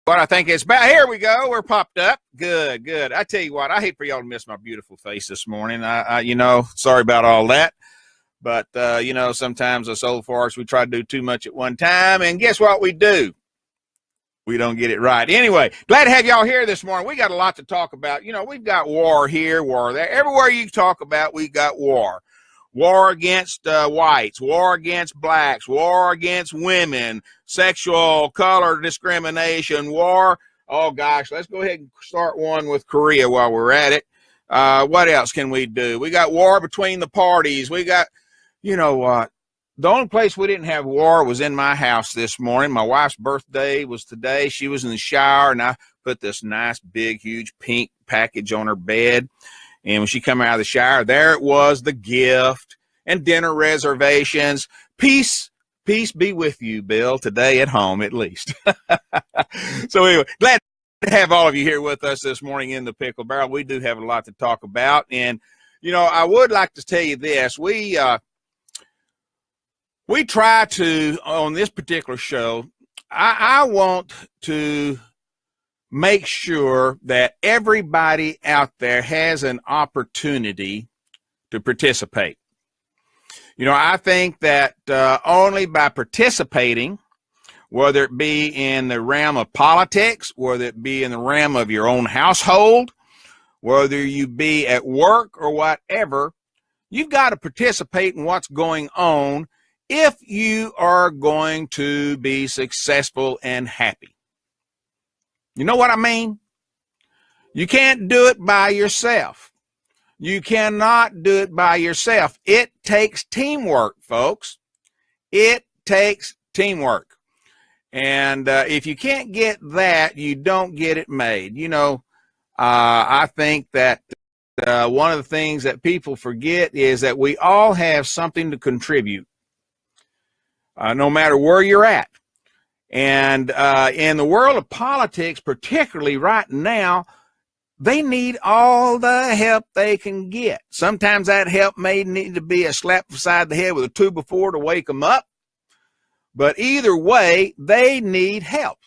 What I think it's about. Here we go. We're popped up. Good, good. I tell you what, I hate for y'all to miss my beautiful face this morning. Sorry about all that. But, sometimes us old farts, we try to do too much at one time. And guess what we do? We don't get it right. Anyway, glad to have y'all here this morning. We got a lot to talk about. We've got war here, war there. Everywhere you talk about, we got war. War against whites, war against blacks, war against women, sexual, color discrimination, war. Oh, gosh, let's go ahead and start one with Korea while we're at it. What else can we do? We got war between the parties. We got, you know what? The only place we didn't have war was in my house this morning. My wife's birthday was today. She was in the shower, and I put this nice, big, huge pink package on her bed. And when she came out of the shower, there it was, the gift and dinner reservations. Peace be with you, Bill, today at home, at least. So anyway, glad to have all of you here with us this morning in the Pickle Barrel. We do have a lot to talk about. And, I would like to tell you this. We try to, on this particular show, I want to make sure that everybody out there has an opportunity to participate. I think that only by participating, whether it be in the realm of politics, whether it be in the realm of your own household, whether you be at work or whatever, you've got to participate in what's going on if you are going to be successful and happy. You know what I mean? You can't do it by yourself. You cannot do it by yourself. It takes teamwork, folks. It takes teamwork. And if you can't get that, you don't get it made. I think that one of the things that people forget is that we all have something to contribute, no matter where you're at. And in the world of politics, particularly right now, they need all the help they can get. Sometimes that help may need to be a slap beside the head with a 2x4 to wake them up. But either way, they need help.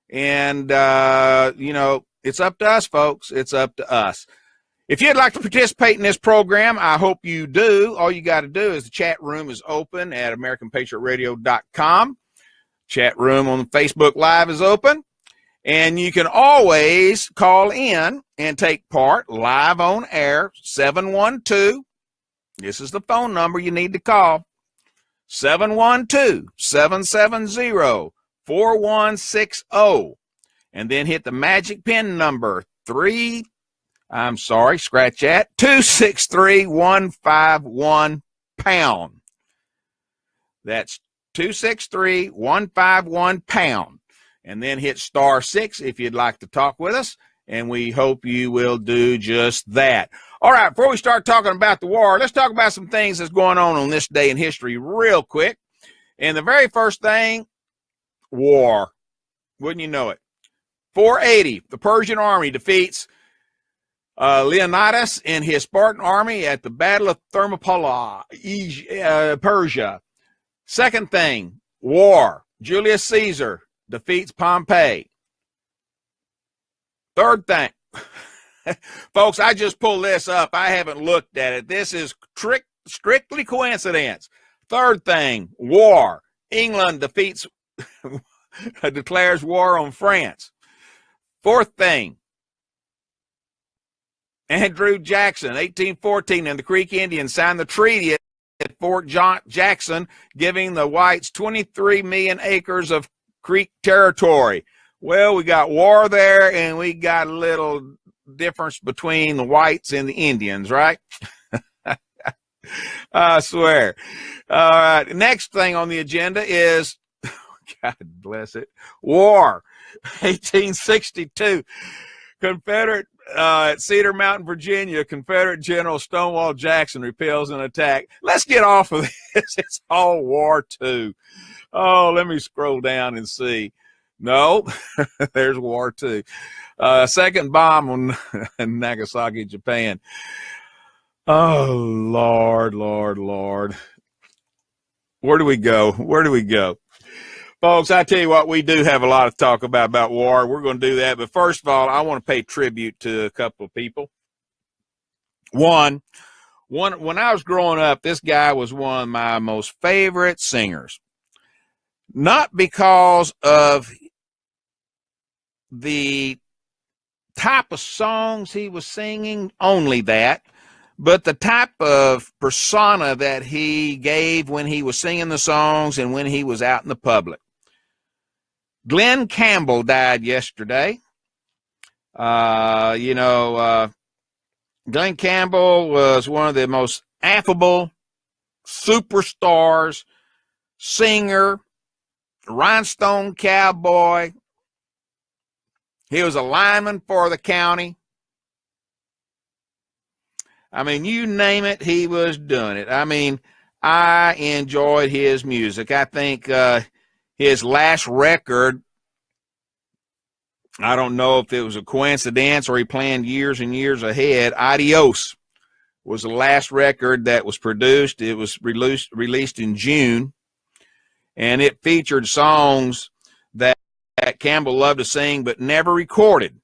And, it's up to us, folks. It's up to us. If you'd like to participate in this program, I hope you do. All you got to do is the chat room is open at AmericanPatriotRadio.com. Chat room on Facebook Live is open. And you can always call in and take part live on air, 712. This is the phone number you need to call, 712-770-4160. And then hit the magic pin number, 263-151#. That's 263-151#. And then hit *6 if you'd like to talk with us, and we hope you will do just that. All right, before we start talking about the war, let's talk about some things that's going on this day in history real quick. And the very first thing, war. Wouldn't you know it? 480, the Persian army defeats Leonidas and his Spartan army at the Battle of Thermopylae, Persia. Second thing, war. Julius Caesar defeats Pompey. Third thing, folks, I just pulled this up. I haven't looked at it. This is strictly coincidence. Third thing, war. England declares war on France. Fourth thing, Andrew Jackson, 1814, and the Creek Indians signed the treaty at Fort Jackson, giving the whites 23 million acres of Creek territory. Well, we got war there, and we got a little difference between the whites and the Indians, right? I swear. All right. Next thing on the agenda is, God bless it, war. 1862. Confederate, at Cedar Mountain, Virginia, Confederate General Stonewall Jackson repels an attack. Let's get off of this. It's all war too. Oh, let me scroll down and see. No, there's war too. Second bomb on Nagasaki, Japan. Oh, Lord, Lord, Lord. Where do we go? Where do we go? Folks, I tell you what, we do have a lot to talk about war. We're going to do that. But first of all, I want to pay tribute to a couple of people. One, when I was growing up, this guy was one of my most favorite singers. Not because of the type of songs he was singing, only that, but the type of persona that he gave when he was singing the songs and when he was out in the public. Glenn Campbell died yesterday. Glenn Campbell was one of the most affable superstars, singer, rhinestone cowboy. He was a lineman for the county. I mean, you name it, he was doing it. I mean, I enjoyed his music. I think his last record, I don't know if it was a coincidence or he planned years and years ahead, Adios was the last record that was produced. It was released in June, and it featured songs that Campbell loved to sing but never recorded.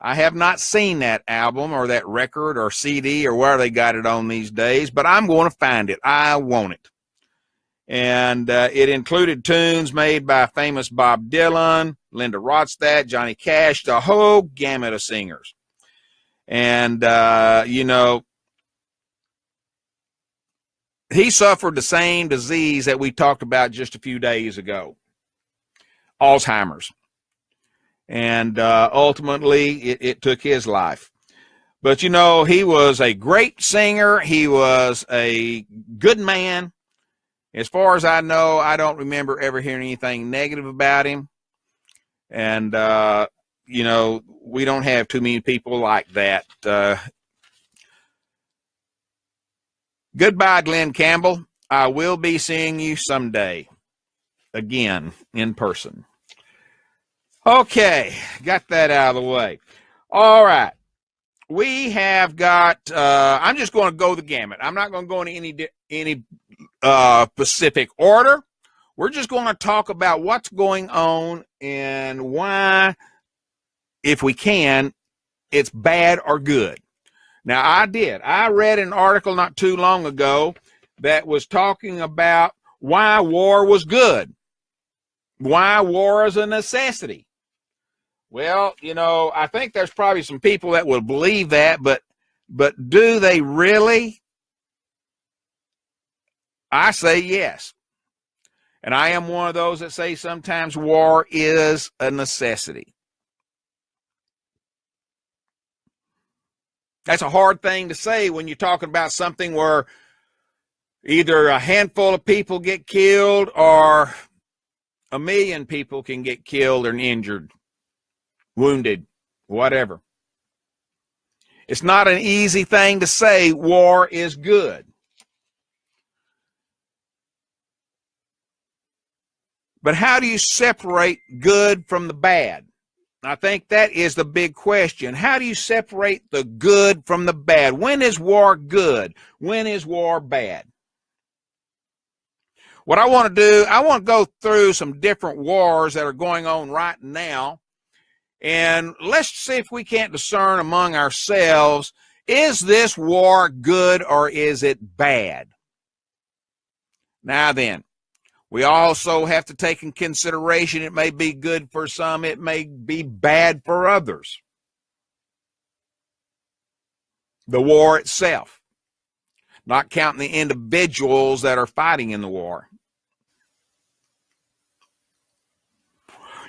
I have not seen that album or that record or CD or where they got it on these days, but I'm going to find it. I want it. And it included tunes made by famous Bob Dylan, Linda Ronstadt, Johnny Cash, the whole gamut of singers. And, he suffered the same disease that we talked about just a few days ago, Alzheimer's. And ultimately, it took his life. But, he was a great singer. He was a good man. As far as I know, I don't remember ever hearing anything negative about him. And, we don't have too many people like that. Goodbye, Glenn Campbell. I will be seeing you someday again in person. Okay, got that out of the way. All right. We have got, I'm just going to go the gamut. I'm not going to go into any specific order. We're just going to talk about what's going on and why, if we can, it's bad or good. Now, I read an article not too long ago that was talking about why war was good, why war is a necessity. Well, I think there's probably some people that will believe that, but do they really? I say yes. And I am one of those that say sometimes war is a necessity. That's a hard thing to say when you're talking about something where either a handful of people get killed or 1 million people can get killed and injured, wounded, whatever. It's not an easy thing to say war is good. But how do you separate good from the bad? I think that is the big question. How do you separate the good from the bad? When is war good? When is war bad? What I want to do, I want to go through some different wars that are going on right now. And let's see if we can't discern among ourselves, is this war good or is it bad? Now then, we also have to take in consideration it may be good for some, it may be bad for others. The war itself, not counting the individuals that are fighting in the war.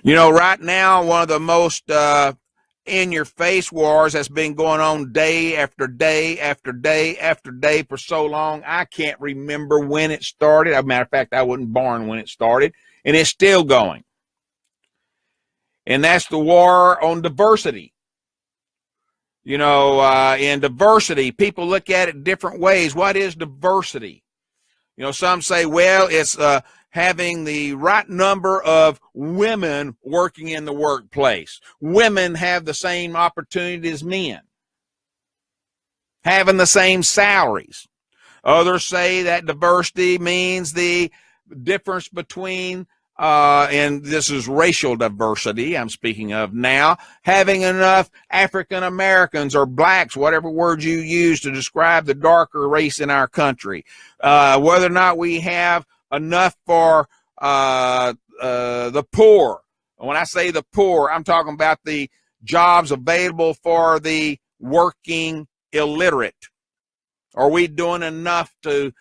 Right now, one of the most in-your-face wars that's been going on day after day after day after day for so long, I can't remember when it started. As a matter of fact, I wasn't born when it started, and it's still going. And that's the war on diversity. In diversity, people look at it different ways. What is diversity? Some say, well, it's having the right number of women working in the workplace. Women have the same opportunity as men, having the same salaries. Others say that diversity means the difference between and this is racial diversity I'm speaking of now, having enough African Americans or blacks, whatever word you use to describe the darker race in our country, whether or not we have enough for the poor. When I say the poor, I'm talking about the jobs available for the working illiterate. Are we doing enough to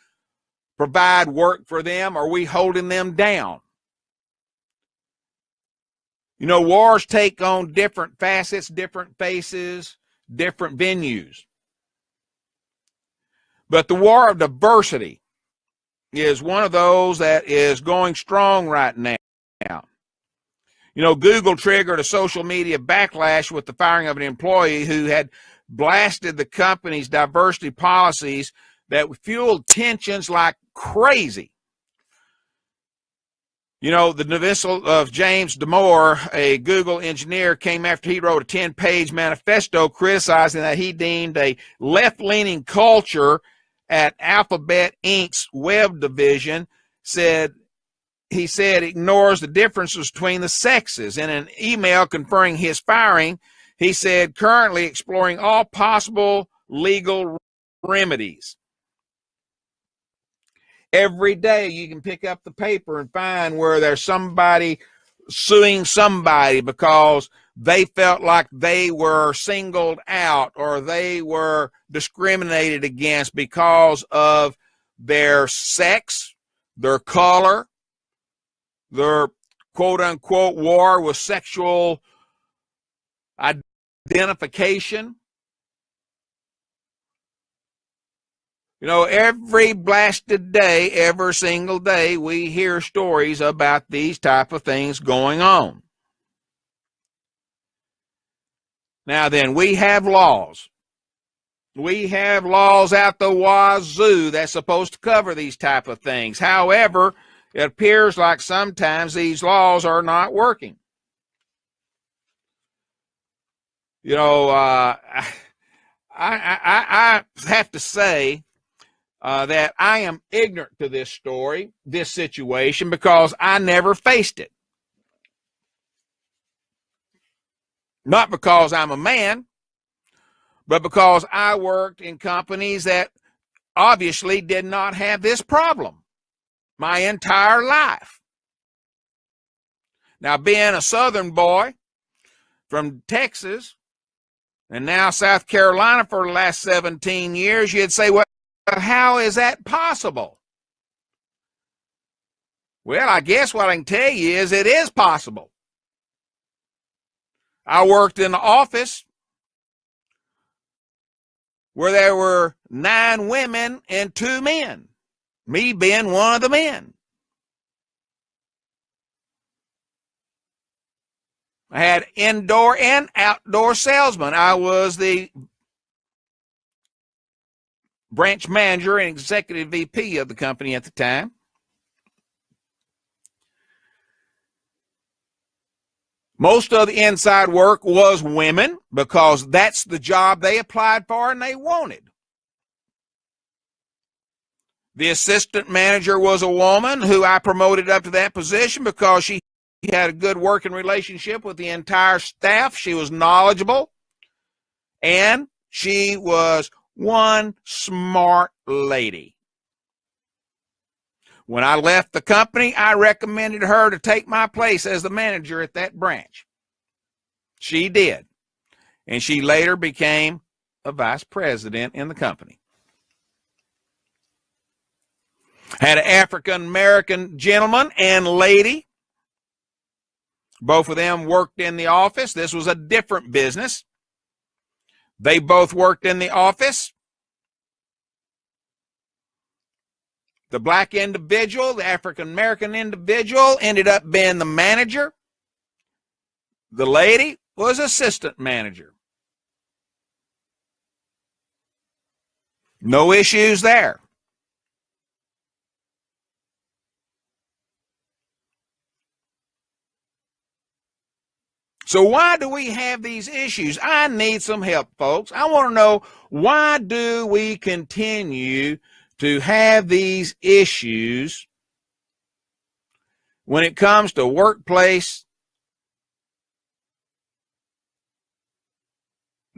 provide work for them? Are we holding them down? You know, wars take on different facets, different faces, different venues. But the war of diversity is one of those that is going strong right now. You know, Google triggered a social media backlash with the firing of an employee who had blasted the company's diversity policies that fueled tensions like crazy. You know, the dismissal of James Damore, a Google engineer, came after he wrote a 10-page manifesto criticizing that he deemed a left-leaning culture at Alphabet Inc.'s web division he said ignores the differences between the sexes. In an email confirming his firing, he said currently exploring all possible legal remedies. Every day you can pick up the paper and find where there's somebody suing somebody because they felt like they were singled out or they were discriminated against because of their sex, their color, their quote-unquote war with sexual identification. You know, every blasted day, every single day, we hear stories about these type of things going on. Now then, we have laws. We have laws out the wazoo that's supposed to cover these type of things. However, it appears like sometimes these laws are not working. You know, I have to say that I am ignorant to this story, this situation, because I never faced it. Not because I'm a man, but because I worked in companies that obviously did not have this problem my entire life. Now, being a Southern boy from Texas and now South Carolina for the last 17 years, you'd say, well, how is that possible? Well, I guess what I can tell you is it is possible. I worked in the office where there were 9 women and 2 men, me being one of the men. I had indoor and outdoor salesmen. I was the branch manager and executive VP of the company at the time. Most of the inside work was women because that's the job they applied for and they wanted. The assistant manager was a woman who I promoted up to that position because she had a good working relationship with the entire staff. She was knowledgeable, and she was one smart lady. When I left the company, I recommended her to take my place as the manager at that branch. She did, and she later became a vice president in the company. Had an African-American gentleman and lady. Both of them worked in the office. This was a different business. They both worked in the office. The black individual, the African-American individual, ended up being the manager. The lady was assistant manager. No issues there. So why do we have these issues? I need some help, folks. I want to know, why do we continue to have these issues when it comes to workplace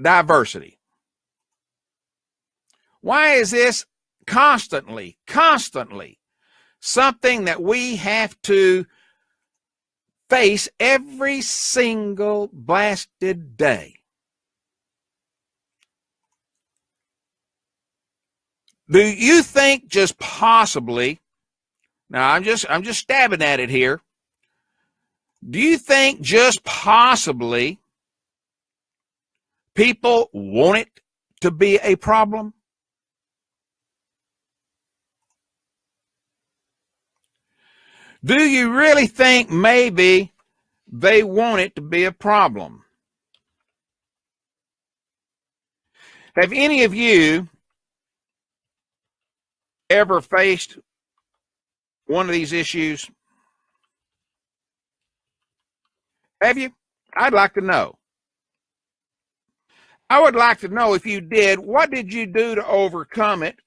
diversity? Why is this constantly something that we have to face every single blasted day? Do you think just possibly, now I'm just stabbing at it here, do you think just possibly people want it to be a problem? Do you really think maybe they want it to be a problem? Have any of you ever faced one of these issues? Have you? I'd like to know. I would like to know, if you did, what did you do to overcome it?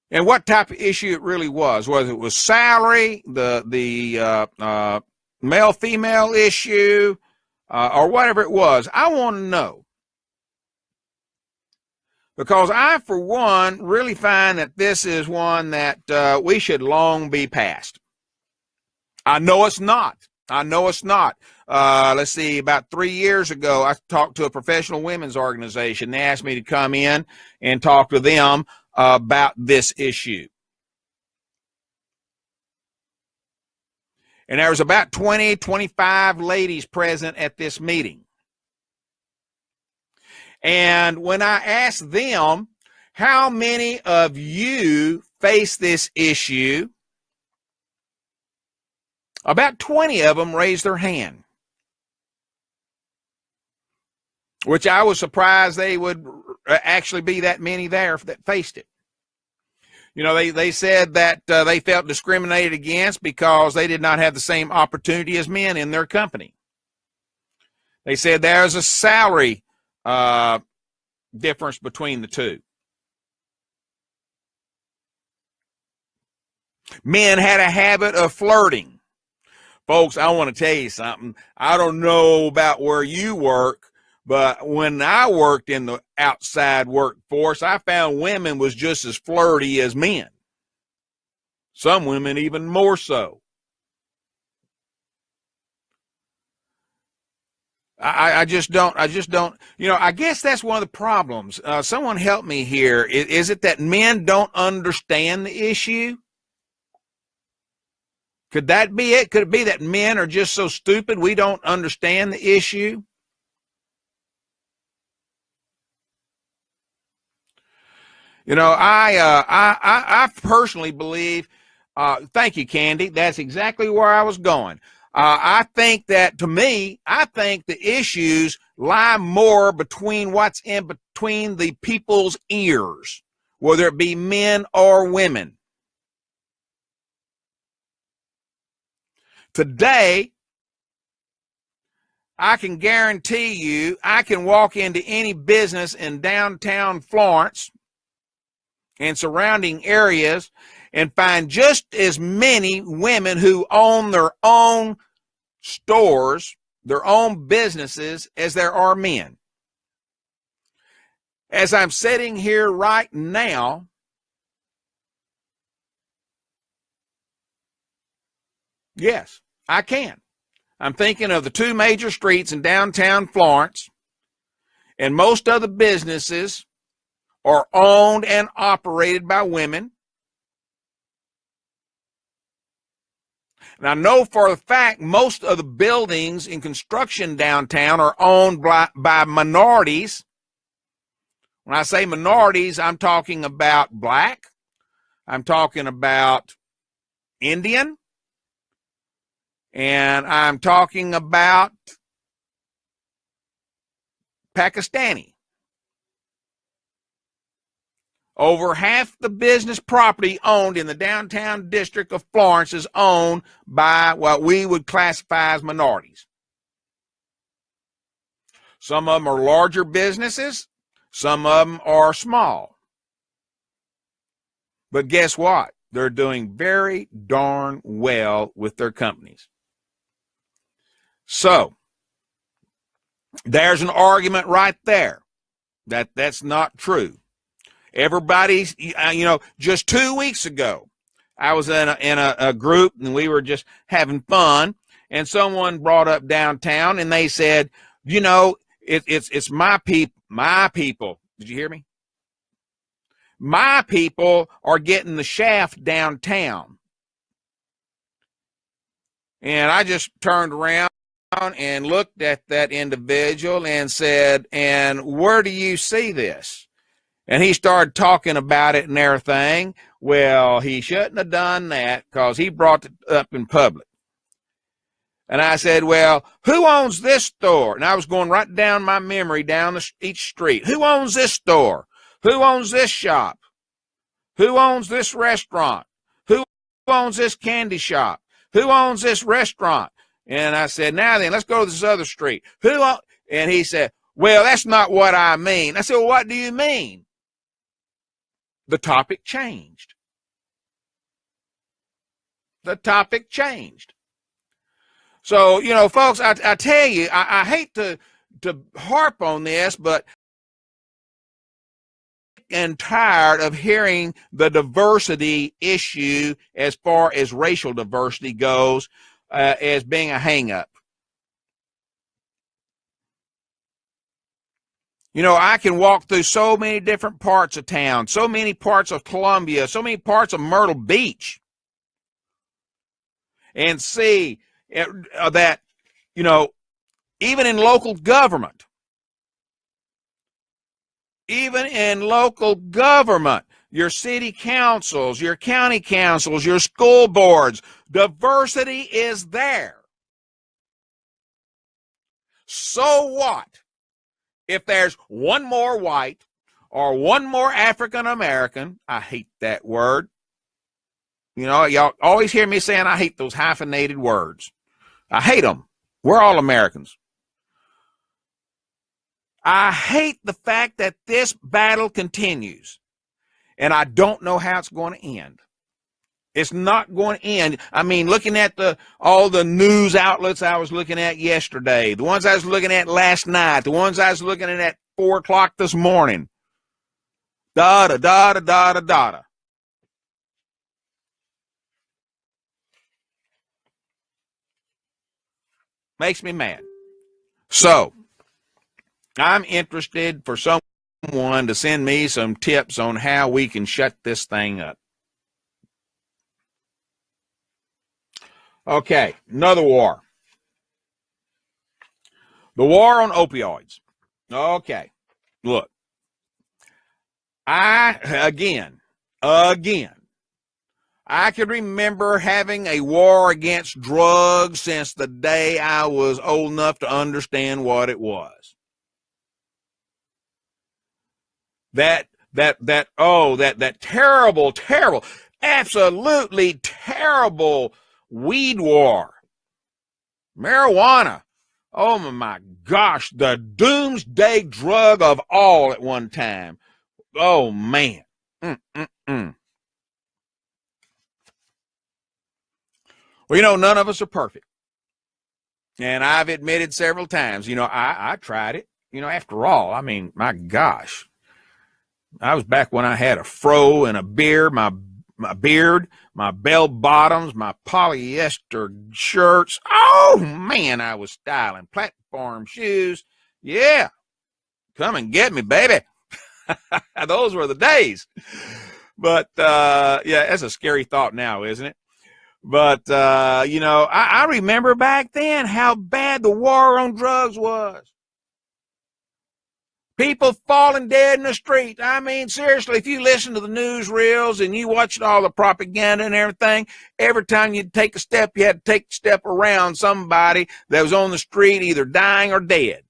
And what type of issue it really was, whether it was salary, the male-female issue, or whatever it was. I want to know. Because I, for one, really find that this is one that we should long be past. I know it's not. I know it's not. Let's see, about 3 years ago, I talked to a professional women's organization. They asked me to come in and talk to them about this issue. And there was about 20, 25 ladies present at this meeting. And when I asked them, how many of you face this issue, about 20 of them raised their hand, which I was surprised they would actually be that many there that faced it. You know, they said that they felt discriminated against because they did not have the same opportunity as men in their company. They said there's a salary difference between the two. Men had a habit of flirting. Folks, I want to tell you something. I don't know about where you work, but when I worked in the outside workforce, I found women was just as flirty as men. Some women even more so. I just don't, you know, I guess that's one of the problems. Someone help me here. Is it that men don't understand the issue? Could that be it? Could it be that men are just so stupid we don't understand the issue? You know, I personally believe, thank you, Candy, that's exactly where I was going. I think that, to me, I think the issues lie more between what's in between the people's ears, whether it be men or women. Today, I can guarantee you, I can walk into any business in downtown Florence and surrounding areas and find just as many women who own their own stores, their own businesses, as there are men. As I'm sitting here right now, yes, I can. I'm thinking of the two major streets in downtown Florence, and most of the businesses are owned and operated by women. And I know for a fact most of the buildings in construction downtown are owned by minorities. When I say minorities, I'm talking about black, I'm talking about Indian, and I'm talking about Pakistani. Over half the business property owned in the downtown district of Florence is owned by what we would classify as minorities. Some of them are larger businesses, some of them are small. But guess what? They're doing very darn well with their companies. So there's an argument right there that that's not true. Everybody's, just 2 weeks ago, I was in a group and we were just having fun, and someone brought up downtown and they said, it's my people. Did you hear me? My people are getting the shaft downtown. And I just turned around and looked at that individual and said, and where do you see this? And he started talking about it and everything. Well, he shouldn't have done that because he brought it up in public. And I said, well, who owns this store? And I was going right down my memory down each street. Who owns this store? Who owns this shop? Who owns this restaurant? Who owns this candy shop? Who owns this restaurant? And I said, now then, let's go to this other street. And he said, well, that's not what I mean. I said, well, what do you mean? The topic changed. The topic changed. So, folks, I tell you, I hate to harp on this, but and tired of hearing the diversity issue as far as racial diversity goes as being a hang-up. I can walk through so many different parts of town, so many parts of Columbia, so many parts of Myrtle Beach, and see that, even in local government, your city councils, your county councils, your school boards, diversity is there. So what if there's one more white or one more African American? I hate that word. Y'all always hear me saying I hate those hyphenated words. I hate them. We're all Americans. I hate the fact that this battle continues, and I don't know how it's going to end. It's not going to end. I mean, looking at all the news outlets I was looking at yesterday, the ones I was looking at last night, the ones I was looking at 4 o'clock this morning, da-da. Makes me mad. So I'm interested for someone to send me some tips on how we can shut this thing up. Okay, another war. The war on opioids. Okay, look. Again, I can remember having a war against drugs since the day I was old enough to understand what it was. That terrible, absolutely terrible weed war. Marijuana. Oh my gosh, the doomsday drug of all at one time. Oh man. Well, none of us are perfect. And I've admitted several times, I tried it. After all, I mean, my gosh. I was back when I had a fro and a beard, my beard, my bell bottoms, my polyester shirts. Oh, man, I was styling. Platform shoes. Yeah. Come and get me, baby. Those were the days. But, yeah, that's a scary thought now, isn't it? But, I remember back then how bad the war on drugs was. People falling dead in the street. I mean, seriously, if you listen to the newsreels and you watched all the propaganda and everything, every time you'd take a step, you had to take a step around somebody that was on the street either dying or dead.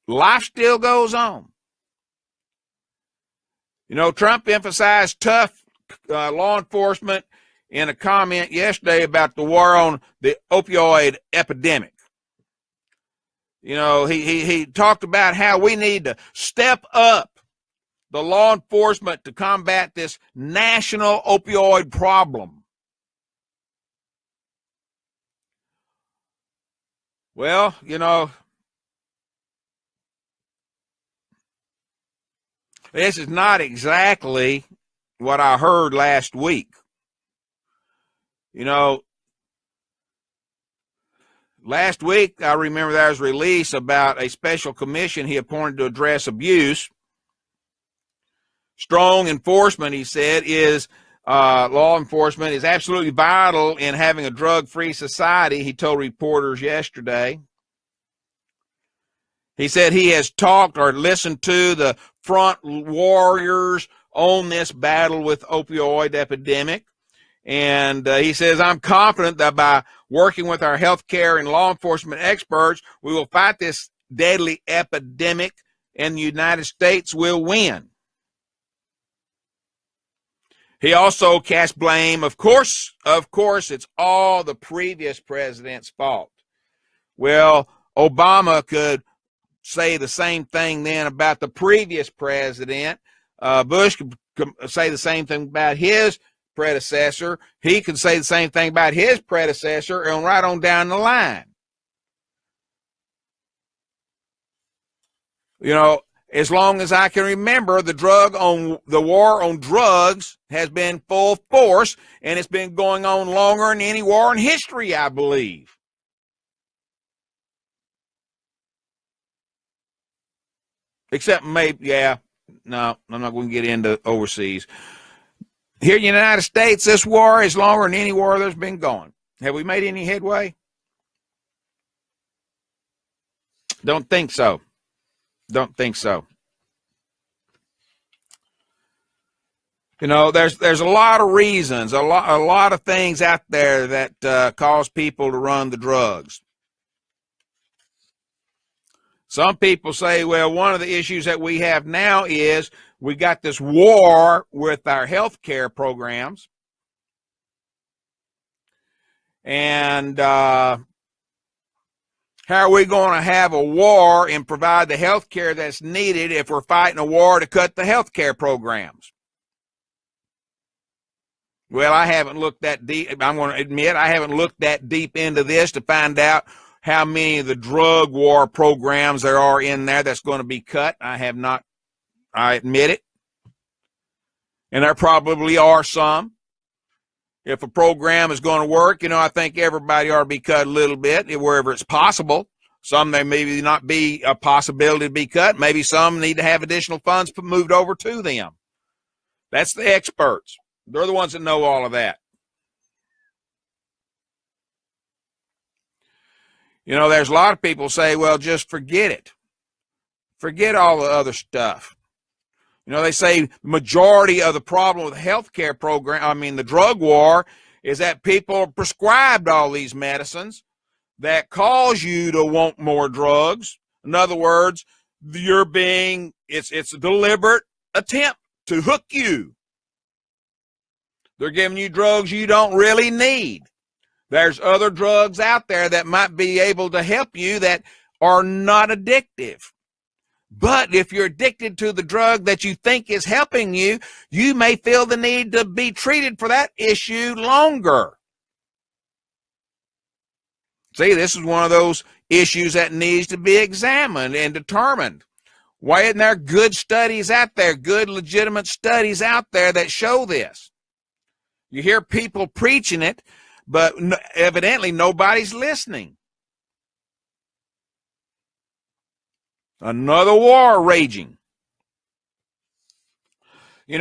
Life still goes on. Trump emphasized tough law enforcement in a comment yesterday about the war on the opioid epidemic. he talked about how we need to step up the law enforcement to combat this national opioid problem. Well, this is not exactly what I heard last week. Last week, I remember there was a release about a special commission he appointed to address abuse. Strong enforcement, he said, law enforcement is absolutely vital in having a drug-free society, he told reporters yesterday. He said he has talked or listened to the front warriors on this battle with opioid epidemic. And he says, I'm confident that by working with our healthcare and law enforcement experts, we will fight this deadly epidemic and the United States will win. He also cast blame. Of course, it's all the previous president's fault. Well, Obama could say the same thing then about the previous president. Bush could say the same thing about his predecessor. He could say the same thing about his predecessor, and right on down the line. As long as I can remember, the war on drugs has been full force, and it's been going on longer than any war in history, I believe. Except maybe, no, I'm not going to get into overseas. Here in the United States, this war is longer than any war there's been going. Have we made any headway? Don't think so. There's a lot of reasons, a lot of things out there that cause people to run the drugs. Some people say, well, one of the issues that we have now is we got this war with our health care programs. And how are we going to have a war and provide the health care that's needed if we're fighting a war to cut the health care programs? Well, I haven't looked that deep. I'm going to admit I haven't looked that deep into this to find out how many of the drug war programs there are in there that's going to be cut. I have not. I admit it. And there probably are some. If a program is going to work, I think everybody ought to be cut a little bit wherever it's possible. Some there may not be a possibility to be cut. Maybe some need to have additional funds moved over to them. That's the experts. They're the ones that know all of that. There's a lot of people say, well, just forget it. Forget all the other stuff. They say the majority of the problem with the healthcare program, the drug war, is that people are prescribed all these medicines that cause you to want more drugs. In other words, it's a deliberate attempt to hook you. They're giving you drugs you don't really need. There's other drugs out there that might be able to help you that are not addictive. But if you're addicted to the drug that you think is helping you, you may feel the need to be treated for that issue longer. See, this is one of those issues that needs to be examined and determined. Why isn't there good studies out there, good legitimate studies out there that show this? You hear people preaching it, but evidently nobody's listening. Another war raging. New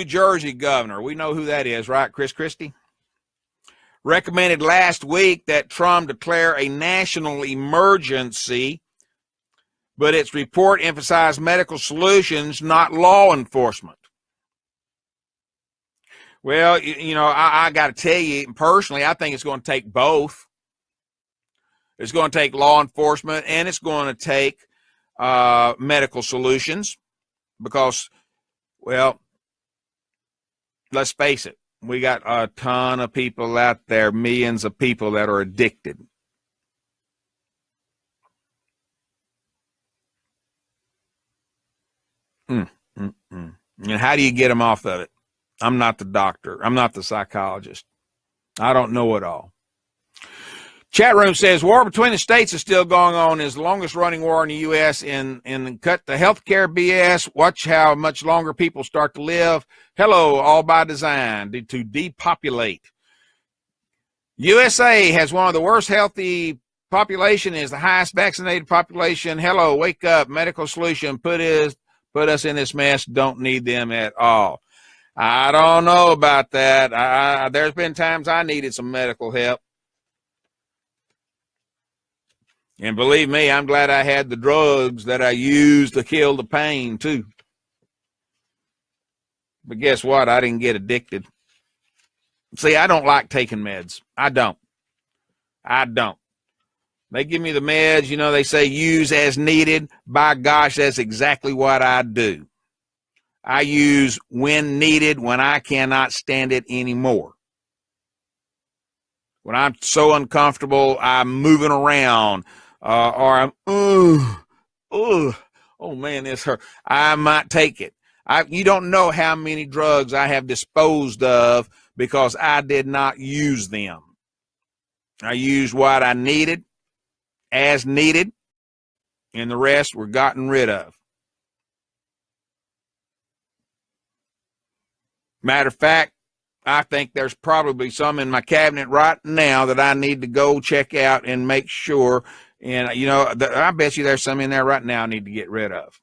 Jersey governor, we know who that is, right? Chris Christie? Recommended last week that Trump declare a national emergency, but its report emphasized medical solutions, not law enforcement. Well, I got to tell you, personally, I think it's going to take both. It's going to take law enforcement, and it's going to take medical solutions, because Well, let's face it. We got a ton of people out there, millions of people that are addicted. And how do you get them off of it? I'm not the doctor. I'm not the psychologist. I don't know it all. Chat room says war between the states is still going on. Is the longest running war in the U.S. and cut the healthcare BS. Watch how much longer people start to live. Hello, all by design to depopulate. USA has one of the worst healthy population, is the highest vaccinated population. Hello, wake up. Medical solution put us in this mess. Don't need them at all. I don't know about that. There's been times I needed some medical help. And believe me, I'm glad I had the drugs that I used to kill the pain, too. But guess what? I didn't get addicted. See, I don't like taking meds. I don't. They give me the meds, you know, they say use as needed. By gosh, that's exactly what I do. I use when needed, when I cannot stand it anymore. When I'm so uncomfortable, I'm moving around, or I'm, oh man, this hurt. I might take it. You don't know how many drugs I have disposed of because I did not use them. I used what I needed, as needed, and the rest were gotten rid of. Matter of fact, I think there's probably some in my cabinet right now that I need to go check out and make sure. And, you know, I bet you there's some in there right now I need to get rid of.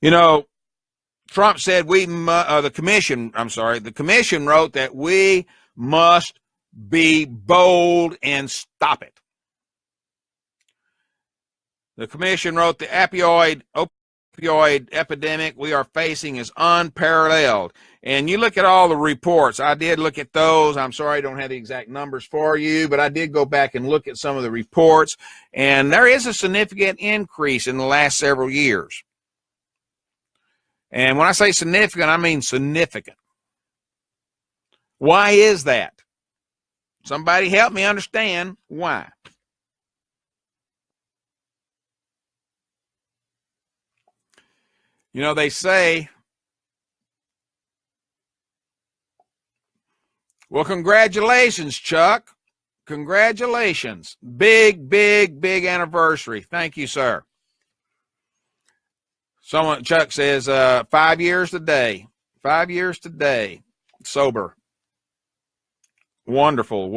You know, Trump said the commission wrote that we must be bold and stop it. The commission wrote the opioid epidemic we are facing is unparalleled. And you look at all the reports. I did look at those. I'm sorry I don't have the exact numbers for you, but I did go back and look at some of the reports. And there is a significant increase in the last several years. And when I say significant, I mean significant. Why is that? Somebody help me understand why. You know, they say, well, congratulations, Chuck. Congratulations. Big anniversary. Thank you, sir. Chuck says, 5 years today. 5 years today. Sober. Wonderful.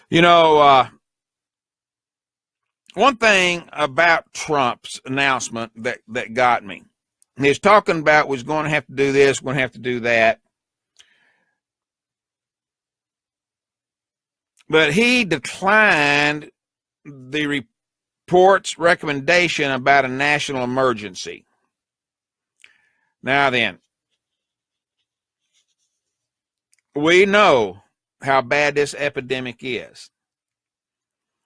You know, one thing about Trump's announcement that got me, he's talking about was going to have to do this, going to have to do that. But he declined the report's recommendation about a national emergency. Now then, we know how bad this epidemic is.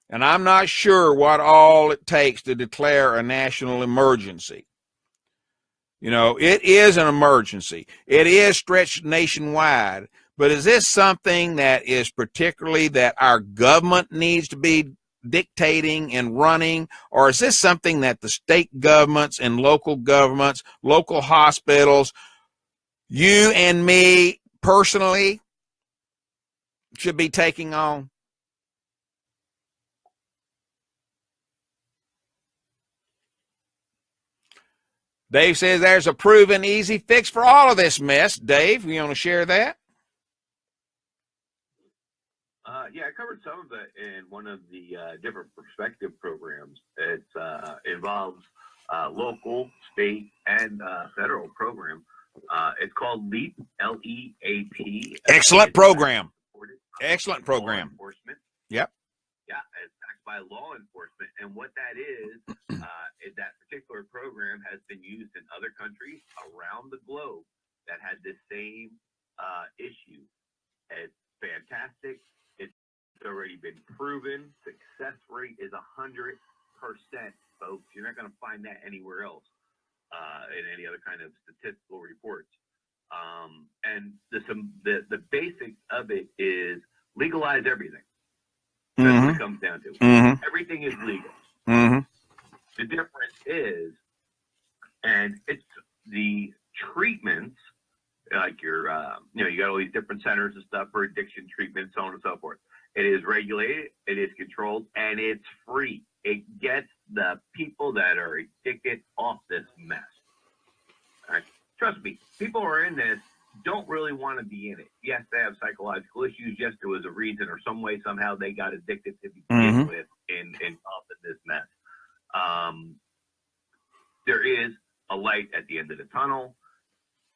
And I'm not sure what all it takes to declare a national emergency. You know, it is an emergency. It is stretched nationwide. But is this something that is particularly that our government needs to be dictating and running? Or is this something that the state governments and local governments, local hospitals, you and me personally should be taking on? Dave says there's a proven easy fix for all of this mess. Dave, you want to share that? Yeah, I covered some of it in one of the different perspective programs. It involves local, state, and federal program. It's called LEAP, L-E-A-P. Excellent program. Excellent program. Enforcement. Yep. Yeah, it's backed by law enforcement. And what that is that particular program has been used in other countries around the globe that had this same issue. It's fantastic. It's It's already been proven. Success rate is 100%, folks. You're not going to find that anywhere else in any other kind of statistical reports. And the basics of it is legalize everything. That's what it comes down to. Everything is legal. The difference is, and it's the treatments, like your, you got all these different centers and stuff for addiction treatment, so on and so forth. It is regulated, it is controlled, and it's free. It gets the people that are addicted off this mess. All right? Trust me, people who are in this don't really want to be in it. Yes, they have psychological issues. Yes, there was a reason or some way, somehow they got addicted to begin with in this mess. There is a light at the end of the tunnel.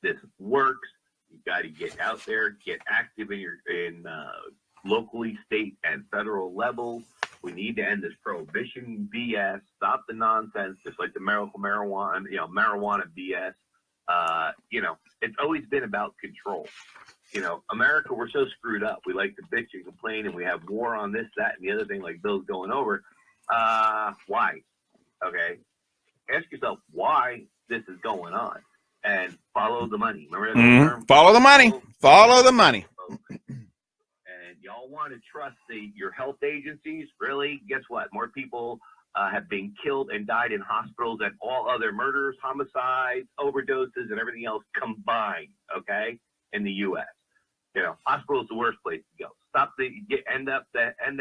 This works. You got to get out there, get active in locally, state, and federal level. We need to end this prohibition BS. Stop the nonsense, just like the marijuana BS. It's always been about control. America, we're so screwed up. We like to bitch and complain, and we have war on this, that, and the other thing, like Bill's going over. Why? Okay. Ask yourself why this is going on, and follow the money. Remember that term? Follow the money. Follow the money. And y'all want to trust your health agencies? Really? Guess what? More people have been killed and died in hospitals than all other murders, homicides, overdoses, and everything else combined, okay, in the U.S. Hospital is the worst place to go. Stop the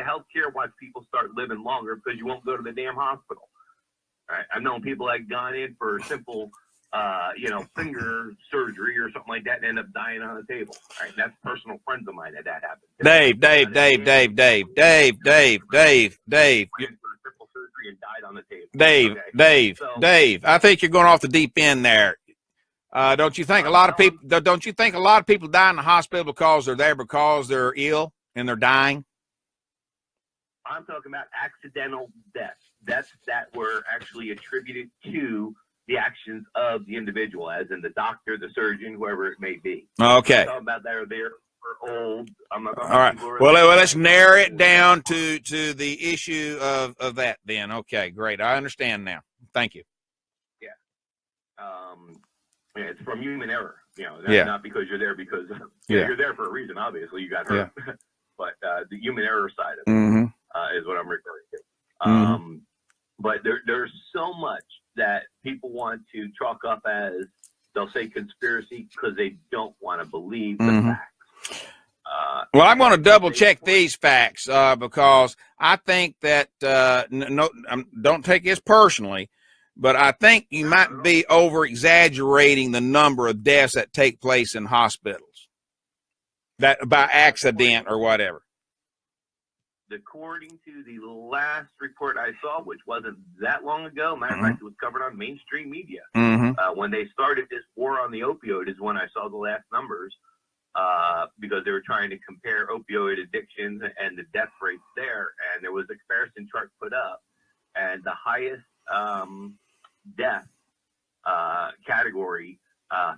healthcare once people start living longer because you won't go to the damn hospital. All right? I've known people that have gone in for simple, finger surgery or something like that and end up dying on the table. All right? That's personal friends of mine that happened. Dave. And died on the table. Dave, I think you're going off the deep end there. Don't you think a lot of people die in the hospital because they're there because they're ill and they're dying? I'm talking about accidental deaths that were actually attributed to the actions of the individual, as in the doctor, the surgeon, whoever it may be. Okay. I'm talking about that are there for old. I'm not talking all right. Well, let's narrow it down to the issue of that then. Okay, great. I understand now. Thank you. Yeah. It's from human error. Not because you're there because you're there for a reason. Obviously, you got hurt. Yeah. But the human error side of it is what I'm referring to. But there's so much that people want to chalk up as, they'll say conspiracy because they don't want to believe the facts. Well, I'm going to double check these facts because I think that don't take this personally, but I think you might be over exaggerating the number of deaths that take place in hospitals, that by accident or whatever. According to the last report I saw, which wasn't that long ago, matter of fact, it was covered on mainstream media. When they started this war on the opioid is when I saw the last numbers, because they were trying to compare opioid addictions and the death rates there. And there was a comparison chart put up, and the highest death category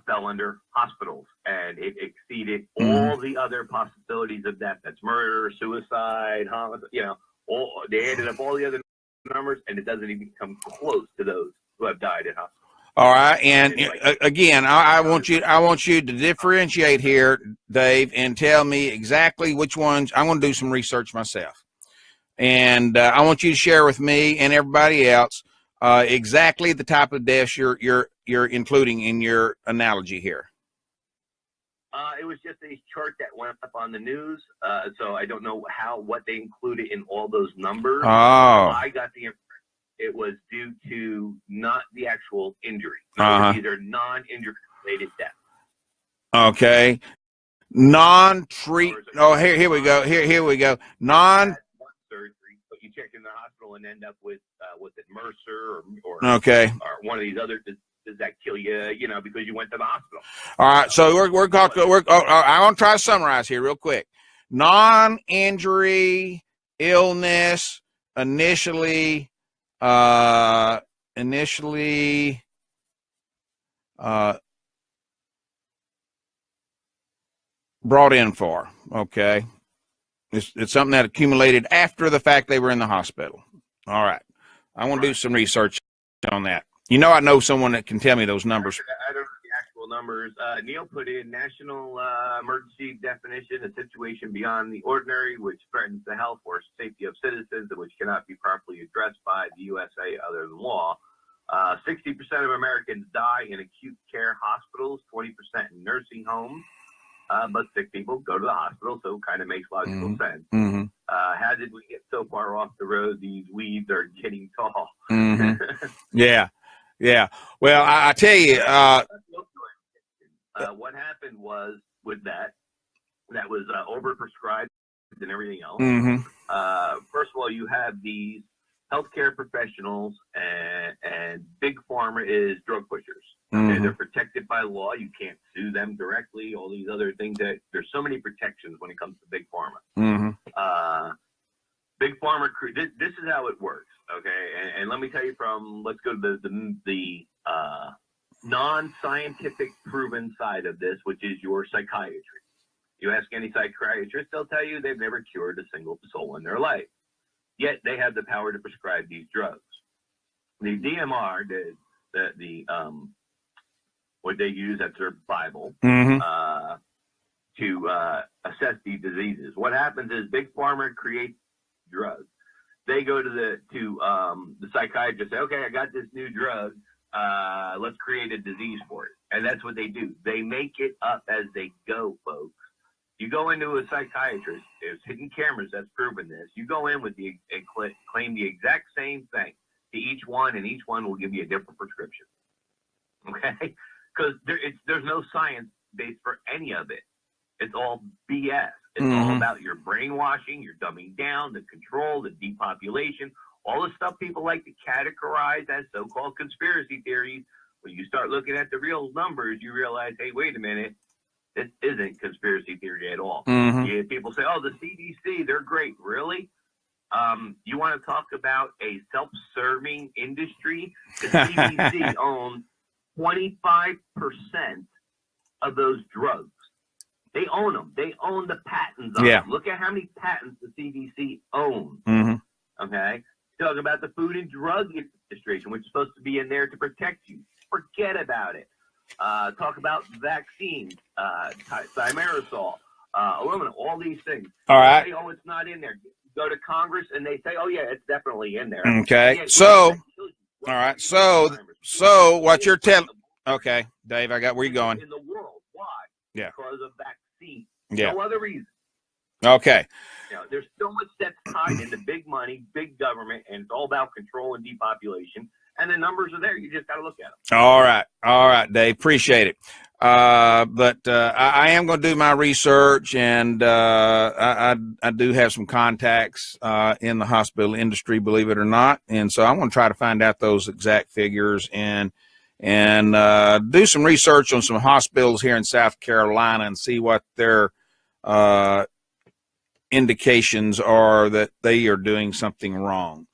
fell under hospitals, and it exceeded all the other possibilities of death. That's murder, suicide, homicide, they added up all the other numbers, and it doesn't even come close to those who have died in hospitals. All right, and again, I want you to differentiate here, Dave, and tell me exactly which ones. I'm going to do some research myself, and I want you to share with me and everybody else exactly the type of deaths you're including in your analogy here. It was just a chart that went up on the news, so I don't know what they included in all those numbers. Oh, I got the information. It was due to not the actual injury. These are non-injury related deaths. Okay. Non-treat. Oh, here we go. Here we go. Surgery, but you check in the hospital and end up with MRSA or okay, or one of these other. Does that kill you? Because you went to the hospital. All right. So I'm going to try to summarize here real quick. Non-injury illness initially brought in for. Okay. It's something that accumulated after the fact they were in the hospital. All right. I want to do some research on that. I know someone that can tell me those numbers. I don't know the actual numbers. Neil put in national emergency definition, a situation beyond the ordinary, which threatens the health or safety of citizens and which cannot be properly addressed by the USA other than law. 60% of Americans die in acute care hospitals, 20% in nursing homes. But sick people go to the hospital, so it kind of makes logical sense. How did we get so far off the road? These weeds are getting tall. Yeah. Well, I tell you, what happened was with that was overprescribed and everything else. First of all, you have these healthcare professionals, and big pharma is drug pushers. Okay, they're protected by law. You can't sue them directly. All these other things. There's so many protections when it comes to big pharma. Big pharma. This is how it works. Okay, and let me tell you let's go to the non-scientific proven side of this, which is your psychiatry. You ask any psychiatrist, they'll tell you they've never cured a single soul in their life. Yet they have the power to prescribe these drugs. The DMR, what they use, that's their Bible, to assess these diseases. What happens is big pharma creates drugs. They go to the psychiatrist, say, okay, I got this new drug. Let's create a disease for it. And that's what they do. They make it up as they go, folks. You go into a psychiatrist, there's hidden cameras that's proven this. You go in with claim the exact same thing to each one, and each one will give you a different prescription. Okay? Because there's no science base for any of it. It's all BS. It's all about your brainwashing, your dumbing down, the control, the depopulation, all the stuff people like to categorize as so-called conspiracy theories. When you start looking at the real numbers, you realize, hey, wait a minute, this isn't conspiracy theory at all. People say, oh, the CDC, they're great. Really? You want to talk about a self-serving industry? The CDC owns 25% of those drugs. They own them. They own the patents on them. Look at how many patents the CDC owns. Okay? Talk about the Food and Drug Administration, which is supposed to be in there to protect you. Forget about it. Talk about vaccines, thimerosal, aluminum, all these things. All right. Say, oh, it's not in there. Go to Congress and they say, oh, yeah, it's definitely in there. Okay. So, all right. So what you're telling, okay, Dave, I got where you're going. In the world. Why? Yeah. Because of vaccines. Yeah. No other reason. Okay. There's so much that's tied into big money, big government, and it's all about control and depopulation. And the numbers are there. You just got to look at them. All right, Dave. Appreciate it. But I am going to do my research, and I do have some contacts in the hospital industry, believe it or not. And so I want to try to find out those exact figures and do some research on some hospitals here in South Carolina and see what their indications are that they are doing something wrong.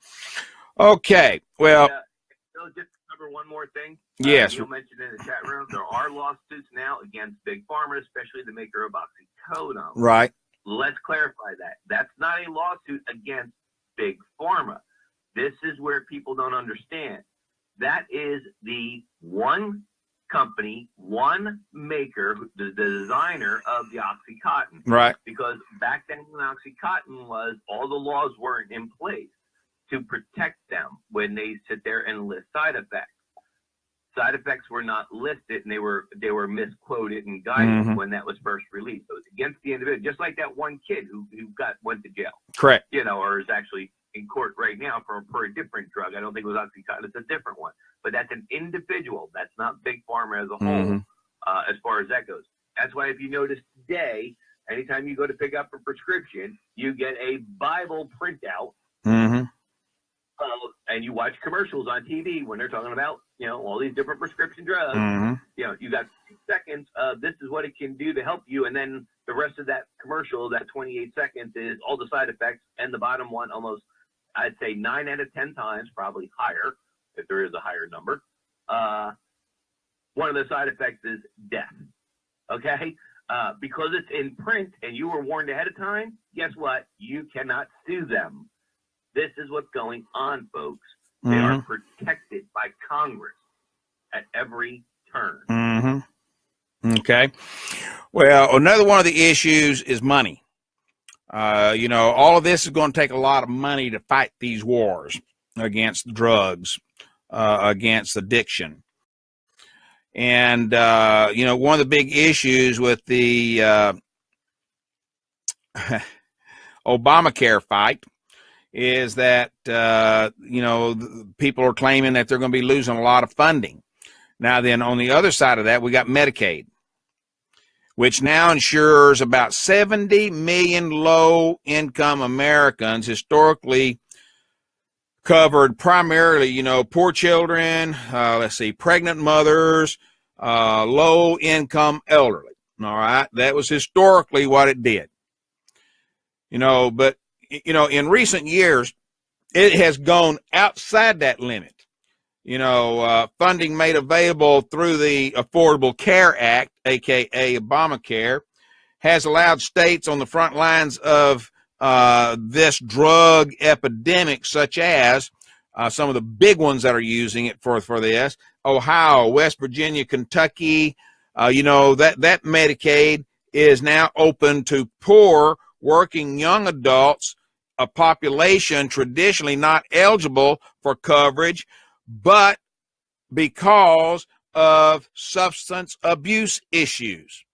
Okay. Well. So just to cover one more thing. Yes. You mentioned in the chat room, there are lawsuits now against Big Pharma, especially the maker of oxycodone. Right. Let's clarify that. That's not a lawsuit against Big Pharma. This is where people don't understand. That is the one company, one maker, the designer of the Oxycontin. Right. Because back then when Oxycontin was, all the laws weren't in place to protect them when they sit there and list side effects. Side effects were not listed, and they were misquoted in guidance when that was first released. So it's against the individual, just like that one kid who went to jail. Correct. Or is actually in court right now for a different drug. I don't think it was Oxycontin. It's a different one. But that's an individual. That's not Big Pharma as a whole, as far as that goes. That's why if you notice today, anytime you go to pick up a prescription, you get a Bible printout. And you watch commercials on TV when they're talking about, all these different prescription drugs. You got 2 seconds of this is what it can do to help you. And then the rest of that commercial, that 28 seconds, is all the side effects. And the bottom one, almost, I'd say 9 out of 10 times, probably higher, if there is a higher number. One of the side effects is death. Okay? because it's in print and you were warned ahead of time, guess what? You cannot sue them. This is what's going on, folks. They are protected by Congress at every turn. Okay. Well, another one of the issues is money. You know, all of this is going to take a lot of money to fight these wars against drugs, against addiction. And, you know, one of the big issues with the Obamacare fight is that, you know, people are claiming that they're going to be losing a lot of funding. Now, then on the other side of that, we got Medicaid, which now insures about 70 million low-income Americans, historically covered primarily, you know, poor children, let's see, pregnant mothers, low-income elderly. All right, that was historically what it did. You know, but, you know, in recent years, it has gone outside that limit. You know, funding made available through the Affordable Care Act, aka Obamacare, has allowed states on the front lines of this drug epidemic, such as some of the big ones that are using it for this: Ohio, West Virginia, Kentucky. You know, that Medicaid is now open to poor working young adults, a population traditionally not eligible for coverage, but because of substance abuse issues.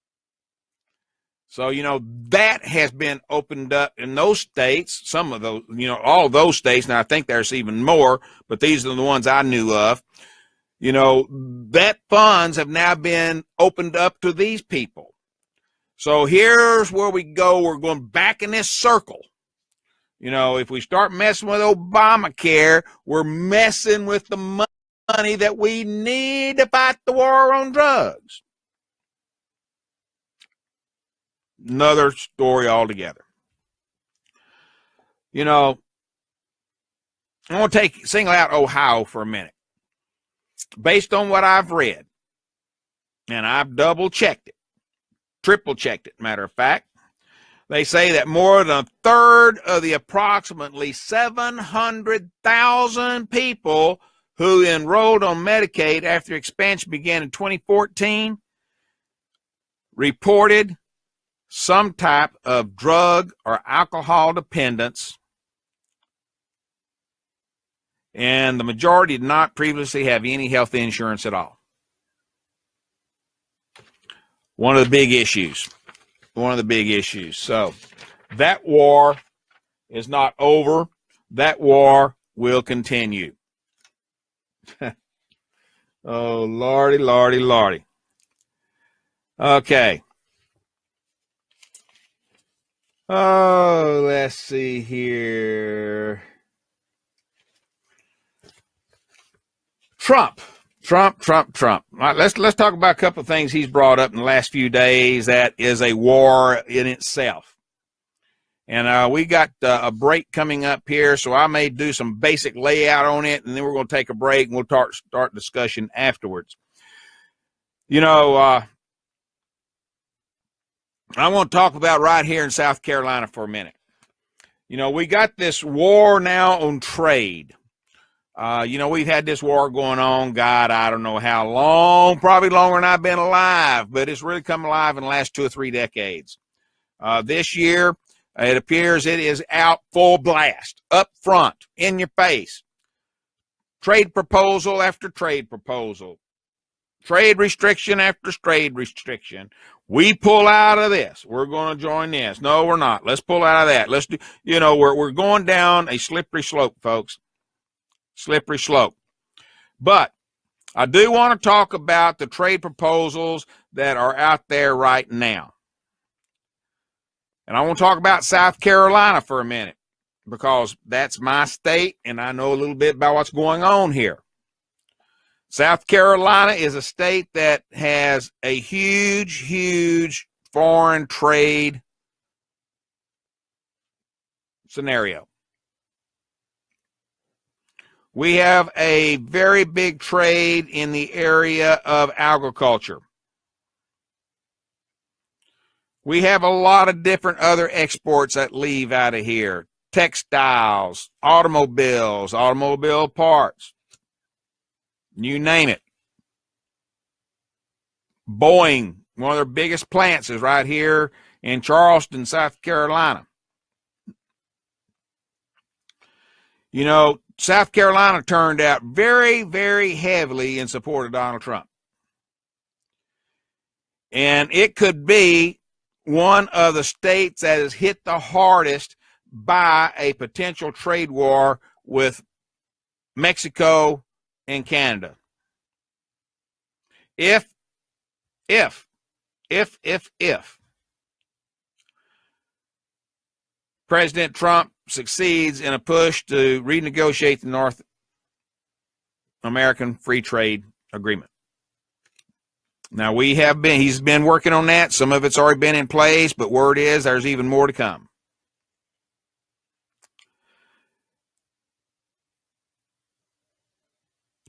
So, you know, that has been opened up in those states, some of those, you know, all of those states. Now, I think there's even more, but these are the ones I knew of. You know, that funds have now been opened up to these people. So here's where we go. We're going back in this circle. You know, if we start messing with Obamacare, we're messing with the money that we need to fight the war on drugs. Another story altogether. You know, I want to single out Ohio for a minute. Based on what I've read, and I've double checked it, triple checked it, matter of fact, they say that more than a third of the approximately 700,000 people who enrolled on Medicaid after expansion began in 2014 reported some type of drug or alcohol dependence, and the majority did not previously have any health insurance at all. One of the big issues. One of the big issues. So that war is not over. That war will continue. Oh, Lordy, Lordy, Lordy. Okay. Oh, let's see here. Trump. All right, let's talk about a couple of things he's brought up in the last few days that is a war in itself. And we got a break coming up here, so I may do some basic layout on it, and then we're going to take a break, and we'll start discussion afterwards. You know, I want to talk about right here in South Carolina for a minute. You know, we got this war now on trade. You know, we've had this war going on, God, I don't know how long, probably longer than I've been alive, but it's really come alive in the last 2 or 3 decades. This year, it appears it is out full blast, up front, in your face. Trade proposal after trade proposal. Trade restriction after trade restriction. We pull out of this. We're going to join this. No, we're not. Let's pull out of that. Let's do, you know, we're going down a slippery slope, folks. Slippery slope. But I do want to talk about the trade proposals that are out there right now. And I want to talk about South Carolina for a minute, because that's my state and I know a little bit about what's going on here. South Carolina is a state that has a huge foreign trade scenario. We have a very big trade in the area of agriculture. We have a lot of different other exports that leave out of here. Textiles, automobiles, automobile parts, you name it. Boeing, one of their biggest plants, is right here in Charleston, South Carolina. You know, South Carolina turned out very, very heavily in support of Donald Trump. And it could be one of the states that is hit the hardest by a potential trade war with Mexico and Canada. If President Trump succeeds in a push to renegotiate the North American Free Trade Agreement. Now, he's been working on that. Some of it's already been in place, but word is there's even more to come.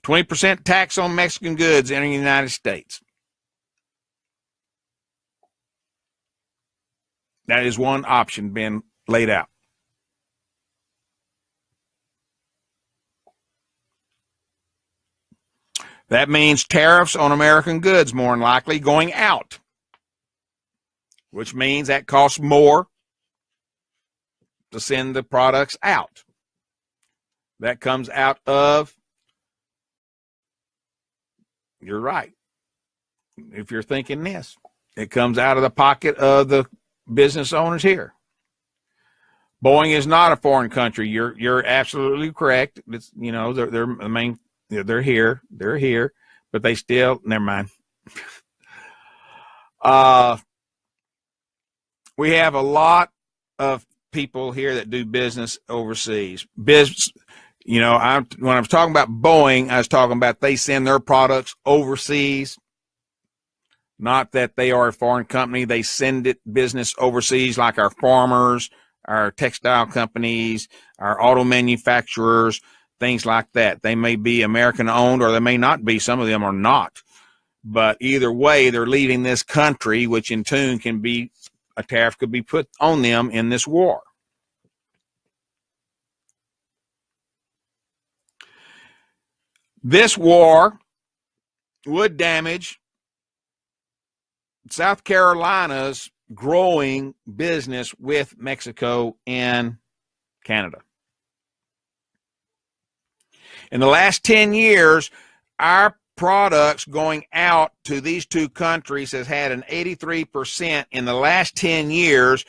%20 tax on Mexican goods entering the United States. That is one option being laid out. That means tariffs on American goods, more than likely, going out, which means that costs more to send the products out. That comes out of, you're right, if you're thinking this, it comes out of the pocket of the business owners here. Boeing is not a foreign country. You're absolutely correct. It's, you know, they're the main. They're here, but they still, never mind. We have a lot of people here that do business overseas. You know, when I was talking about Boeing, I was talking about they send their products overseas. Not that they are a foreign company. They send it business overseas, like our farmers, our textile companies, our auto manufacturers, things like that. They may be American owned or they may not be. Some of them are not. But either way, they're leaving this country, which in turn can be, a tariff could be put on them in this war. This war would damage South Carolina's growing business with Mexico and Canada. In the last 10 years, our products going out to these two countries has had an 83% in the last 10 years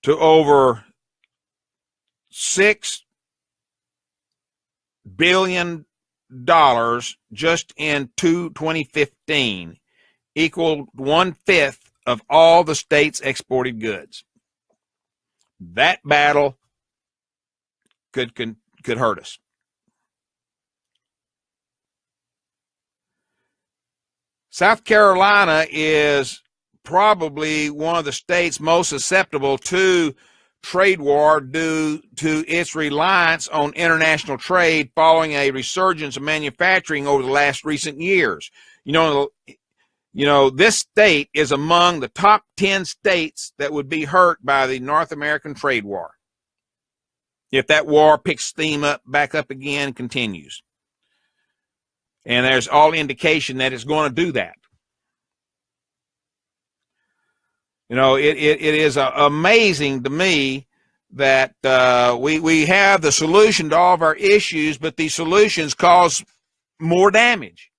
to over $6 billion just in 2015, equaled 1/5 of all the state's exported goods. That battle could hurt us. South Carolina is probably one of the states most susceptible to trade war due to its reliance on international trade following a resurgence of manufacturing over the last recent years. You know, this state is among the top 10 states that would be hurt by the North American trade war, if that war picks steam back up again and continues. And there's all indication that it's going to do that. You know, it is amazing to me that we have the solution to all of our issues, but these solutions cause more damage.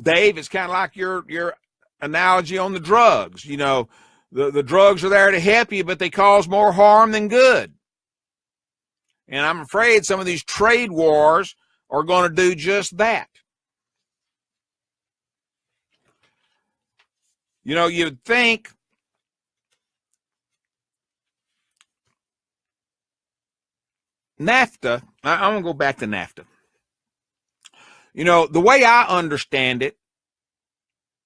Dave, it's kind of like your analogy on the drugs. You know, the drugs are there to help you, but they cause more harm than good. And I'm afraid some of these trade wars are going to do just that. You know, you'd think NAFTA, I'm going to go back to NAFTA. You know, the way I understand it,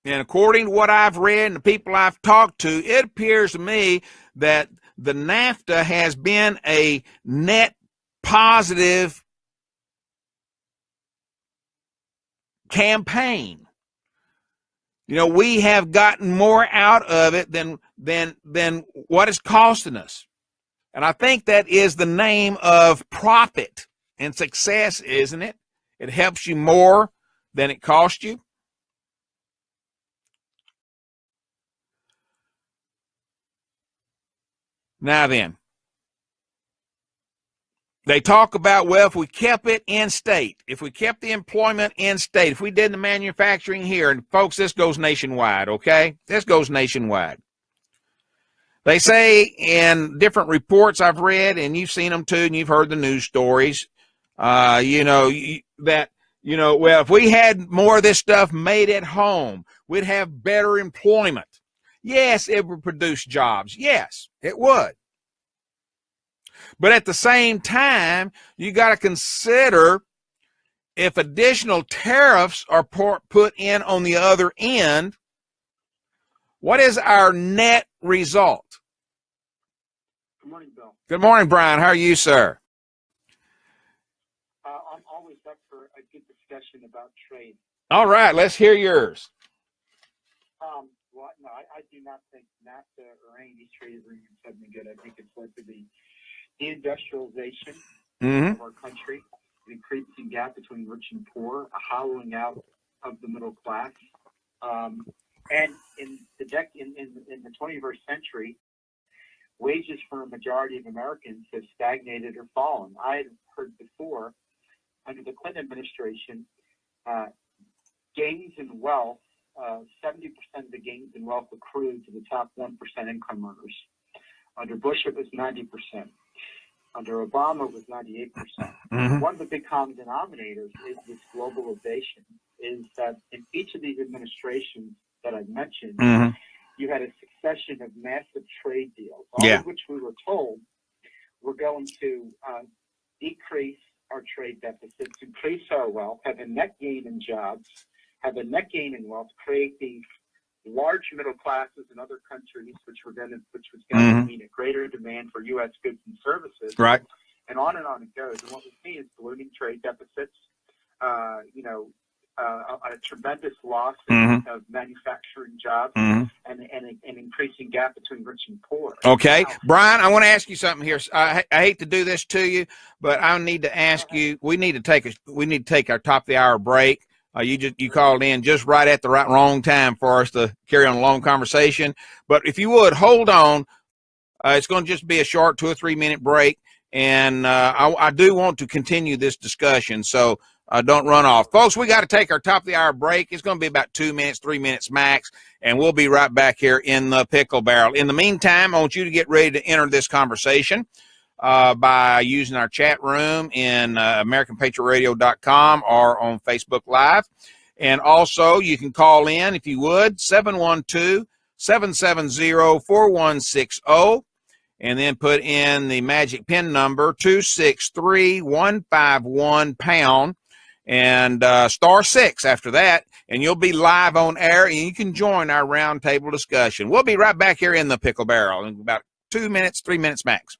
and according to what I've read and the people I've talked to, it appears to me that the NAFTA has been a net positive campaign You know, we have gotten more out of it than what it's costing us. And I think that is the name of profit and success, isn't it? It helps you more than it costs you. Now then, they talk about, well, if we kept it in state, if we kept the employment in state, if we did the manufacturing here, and folks, this goes nationwide, okay? This goes nationwide. They say in different reports I've read, and you've seen them too, and you've heard the news stories, well, if we had more of this stuff made at home, we'd have better employment. Yes, it would produce jobs. Yes, it would. But at the same time, you got to consider if additional tariffs are put in on the other end, what is our net result? Good morning, Bill. Good morning, Brian. How are you, sir? I'm always up for a good discussion about trade. All right, let's hear yours. Well, no, I do not think NAFTA or any of these trade agreements have been good. I think it's led to the deindustrialization of our country, an increasing gap between rich and poor, a hollowing out of the middle class. And in the 21st century, wages for a majority of Americans have stagnated or fallen. I had heard before, under the Clinton administration, gains in wealth, 70% of the gains in wealth accrued to the top 1% income earners. Under Bush, it was 90%. Under Obama, it was 98%. One of the big common denominators is this globalization, is that in each of these administrations that I've mentioned, you had a succession of massive trade deals, all of which we were told were going to decrease our trade deficits, increase our wealth, have a net gain in jobs, have a net gain in wealth, create these large middle classes in other countries, which was going to mean a greater demand for U.S. goods and services, right? And on it goes. And what we see is ballooning trade deficits, a tremendous loss of manufacturing jobs, and an increasing gap between rich and poor. Okay, Brian, I want to ask you something here. I hate to do this to you, but I need to ask you. We need to take our top of the hour break. You called in just right at the wrong time for us to carry on a long conversation. But if you would hold on, it's going to just be a short 2 or 3 minute break, and I do want to continue this discussion. So. Don't run off. Folks, we got to take our top of the hour break. It's going to be about 2 minutes, 3 minutes max, and we'll be right back here in the Pickle Barrel. In the meantime, I want you to get ready to enter this conversation by using our chat room in AmericanPatriotRadio.com or on Facebook Live. And also, you can call in, if you would, 712-770-4160. And then put in the magic PIN number 263151#. And *6 after that, and you'll be live on air, and you can join our roundtable discussion. We'll be right back here in the Pickle Barrel in about 2 minutes, 3 minutes max.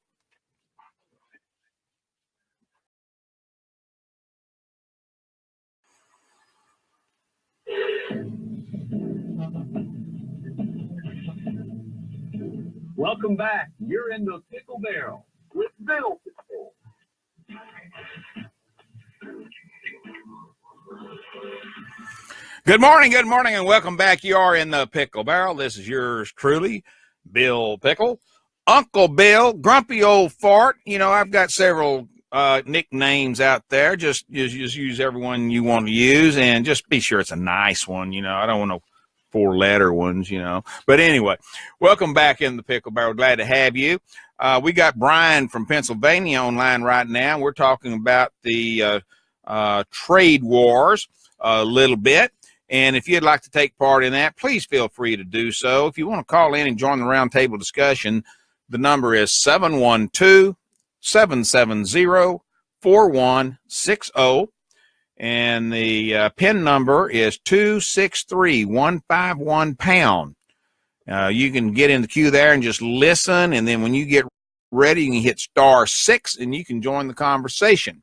Welcome back. You're in the Pickle Barrel with Bill Pickle. Good morning, and welcome back. You are in the Pickle Barrel. This is yours truly, Bill Pickle. Uncle Bill, grumpy old fart. You know, I've got several nicknames out there. Just use every one you want to use, and just be sure it's a nice one. You know, I don't want no 4-letter ones, you know. But anyway, welcome back in the Pickle Barrel. Glad to have you. We got Brian from Pennsylvania online right now. We're talking about the trade wars a little bit. And if you'd like to take part in that, please feel free to do so. If you want to call in and join the roundtable discussion, the number is 712-770-4160. And the PIN number is 263151#. You can get in the queue there and just listen. And then when you get ready, you can hit *6 and you can join the conversation.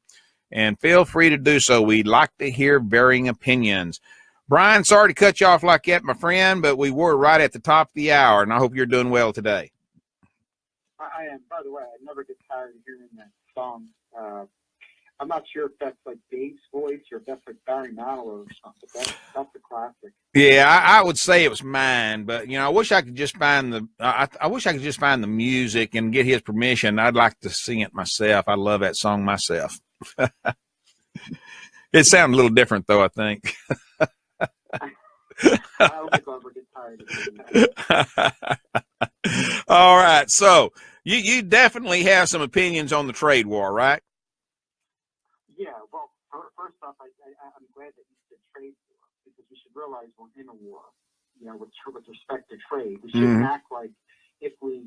And feel free to do so. We'd like to hear varying opinions. Brian, sorry to cut you off like that, my friend, but we were right at the top of the hour, and I hope you're doing well today. I am. By the way, I never get tired of hearing that song. I'm not sure if that's like Dave's voice or if that's like Barry Manilow or something. That's a classic. Yeah, I would say it was mine, but I wish I could just find the. I wish I could just find the music and get his permission. I'd like to sing it myself. I love that song myself. It sounds a little different, though, I think. I don't think I'll ever get tired of hearing that. All right, so you definitely have some opinions on the trade war, right? Yeah. Well, first off, I'm glad that you said trade war, because we should realize we're in a war. With respect to trade, we shouldn't act like if we,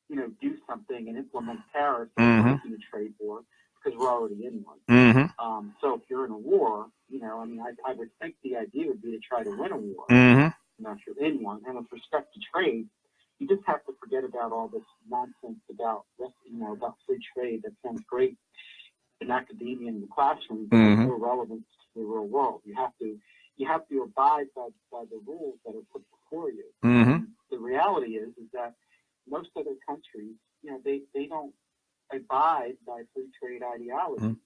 do something and implement tariffs in a trade war, because we're already in one. So if you're in a war, I would think the idea would be to try to win a war. If you're in one, and with respect to trade, you just have to forget about all this nonsense about free trade. That sounds great in academia in the classroom, but it's no relevance to the real world. You have to abide by the rules that are put before you. The reality is that most other countries, they don't abide by free trade ideology.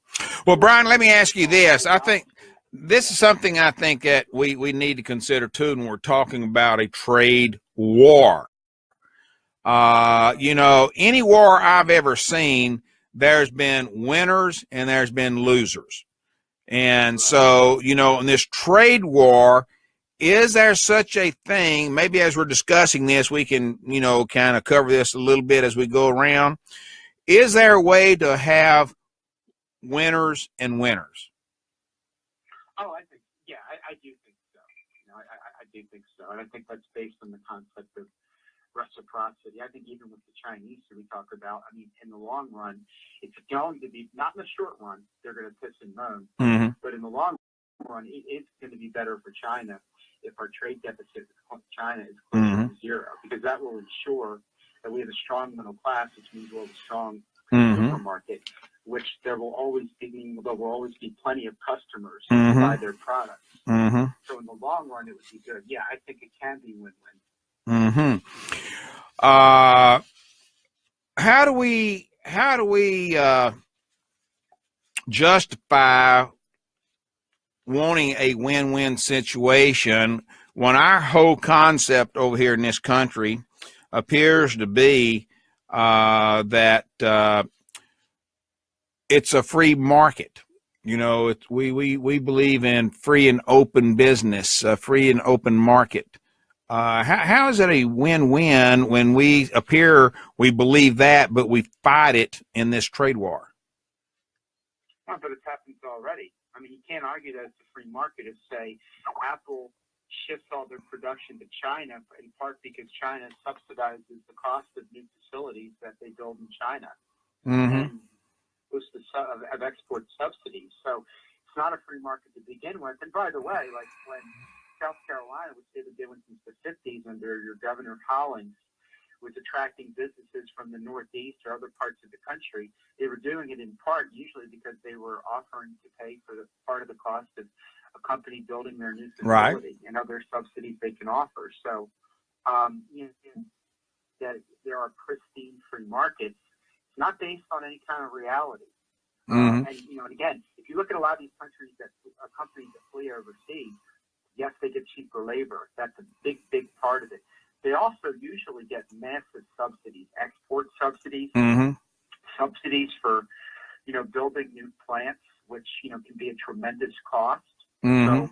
Well, Brian, let me ask you this. I think this is something I think that we need to consider too when we're talking about a trade war. Any war I've ever seen, there's been winners and there's been losers. And so, in this trade war, is there such a thing? Maybe as we're discussing this, we can, kind of cover this a little bit as we go around. Is there a way to have winners and winners? Oh, I do think so. I do think so. And I think that's based on the concept of reciprocity. I think even with the Chinese that we talk about, in the long run, it's going to be, not in the short run, they're going to piss and moan, but in the long run, it's going to be better for China if our trade deficit with China is closer to zero, because that will ensure that we have a strong middle class, which means we'll have a strong consumer market, which there will always be plenty of customers to buy their products. So in the long run, it would be good. Yeah, I think it can be win-win. How do we justify wanting a win-win situation when our whole concept over here in this country appears to be that it's a free market? We believe in free and open business, a free and open market. How is it a win-win when we believe that, but we fight it in this trade war? Oh, but it's happened already. You can't argue that it's a free market if, say, Apple shifts all their production to China, in part because China subsidizes the cost of new facilities that they build in China. And most of export subsidies. So it's not a free market to begin with. And by the way, like when South Carolina, which they were doing since the 50s under your Governor Collins, was attracting businesses from the Northeast or other parts of the country, they were doing it in part usually because they were offering to pay for the part of the cost of a company building their new facility and other subsidies they can offer. So, that there are pristine free markets. It's not based on any kind of reality. And again, if you look at a lot of these companies that flee overseas, yes, they get cheaper labor. That's a big, big part of it. They also usually get massive subsidies, export subsidies, subsidies for, building new plants, which, can be a tremendous cost. So,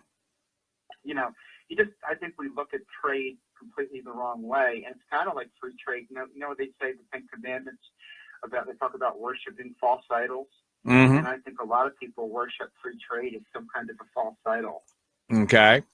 I think we look at trade completely the wrong way. And it's kind of like free trade. They say the 10 Commandments they talk about worshiping false idols. And I think a lot of people worship free trade as some kind of a false idol. Okay.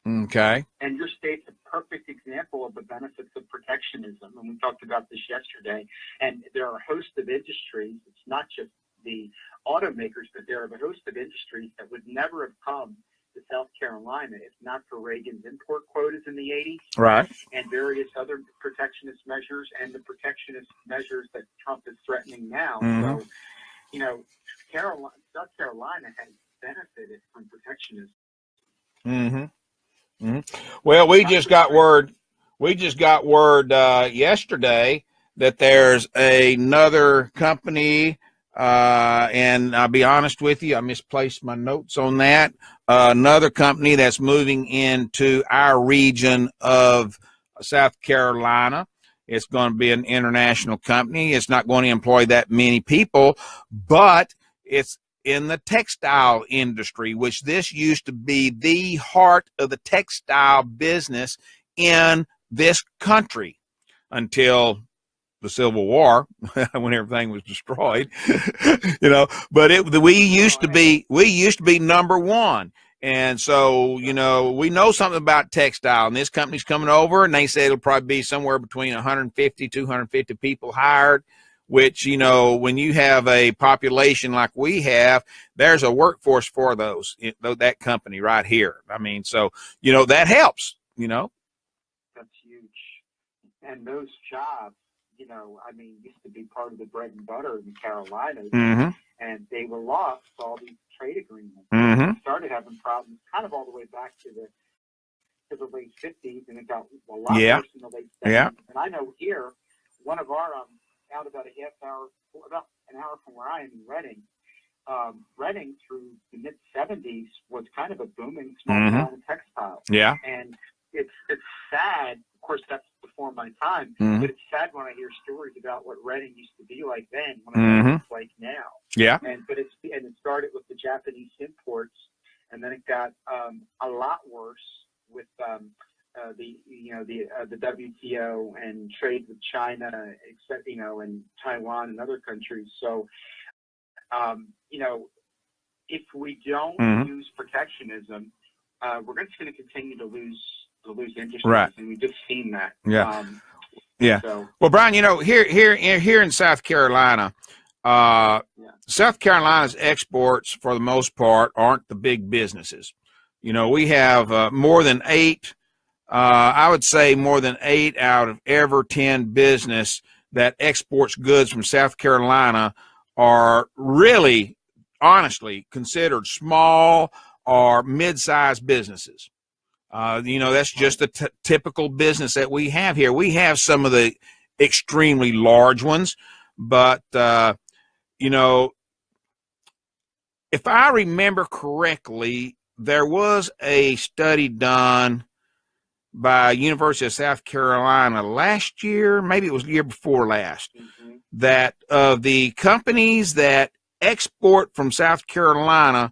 And your state's a perfect example of the benefits of protectionism. And we talked about this yesterday. And there are a host of industries. It's not just the automakers, but there are a host of industries that would never have come to South Carolina if not for Reagan's import quotas in the 80s. Right. And various other protectionist measures and the protectionist measures that Trump is threatening now. So, South Carolina has benefited from protectionism. Mm-hmm. Mm-hmm. Well, we just got word. We just got word yesterday that there's another company, and I'll be honest with you, I misplaced my notes on that. Another company that's moving into our region of South Carolina. It's going to be an international company. It's not going to employ that many people, but it's in the textile industry, which this used to be the heart of the textile business in this country until the Civil War, when everything was destroyed. But we used to be number one. And so, we know something about textile, and this company's coming over, and they say it'll probably be somewhere between 150, 250 people hired, which, when you have a population like we have, there's a workforce for that company right here. I mean, so, that helps, That's huge. And those jobs, used to be part of the bread and butter in the Carolinas, mm-hmm. and they were lost to all these trade agreements. Mm-hmm. They started having problems kind of all the way back to the late 50s, and it got a lot worse in the late 70s. Yeah. And I know here, one of our, out about an hour from where I am in Reading, Reading through the mid-70s was kind of a booming small town of textile. Yeah. And it's sad. Of course, that's before my time, mm-hmm. but it's sad when I hear stories about what Reading used to be like then, when I know what it's like now. Yeah. But it started with the Japanese imports, and then it got a lot worse with the WTO and trade with China, except and Taiwan and other countries. So, if we don't use protectionism, we're just going to continue to lose industries, right? And we've just seen that. Yeah. So. Well, Brian, here in South Carolina, South Carolina's exports, for the most part, aren't the big businesses. We have more than 8. I would say more than 8 out of every 10 business that exports goods from South Carolina are really, honestly, considered small or mid-sized businesses. That's just the typical business that we have here. We have some of the extremely large ones, but, if I remember correctly, there was a study done by University of South Carolina last year, maybe it was the year before last, that of the companies that export from South Carolina,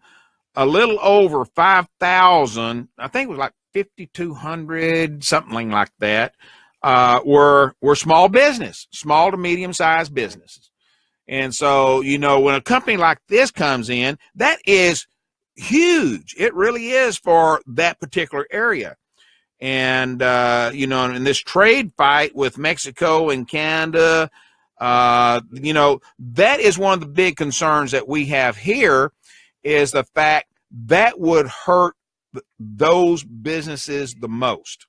a little over 5,000, I think it was like 5,200, something like that, were small to medium-sized businesses. And so, when a company like this comes in, that is huge. It really is for that particular area. And, in this trade fight with Mexico and Canada, that is one of the big concerns that we have here, is the fact that would hurt those businesses the most.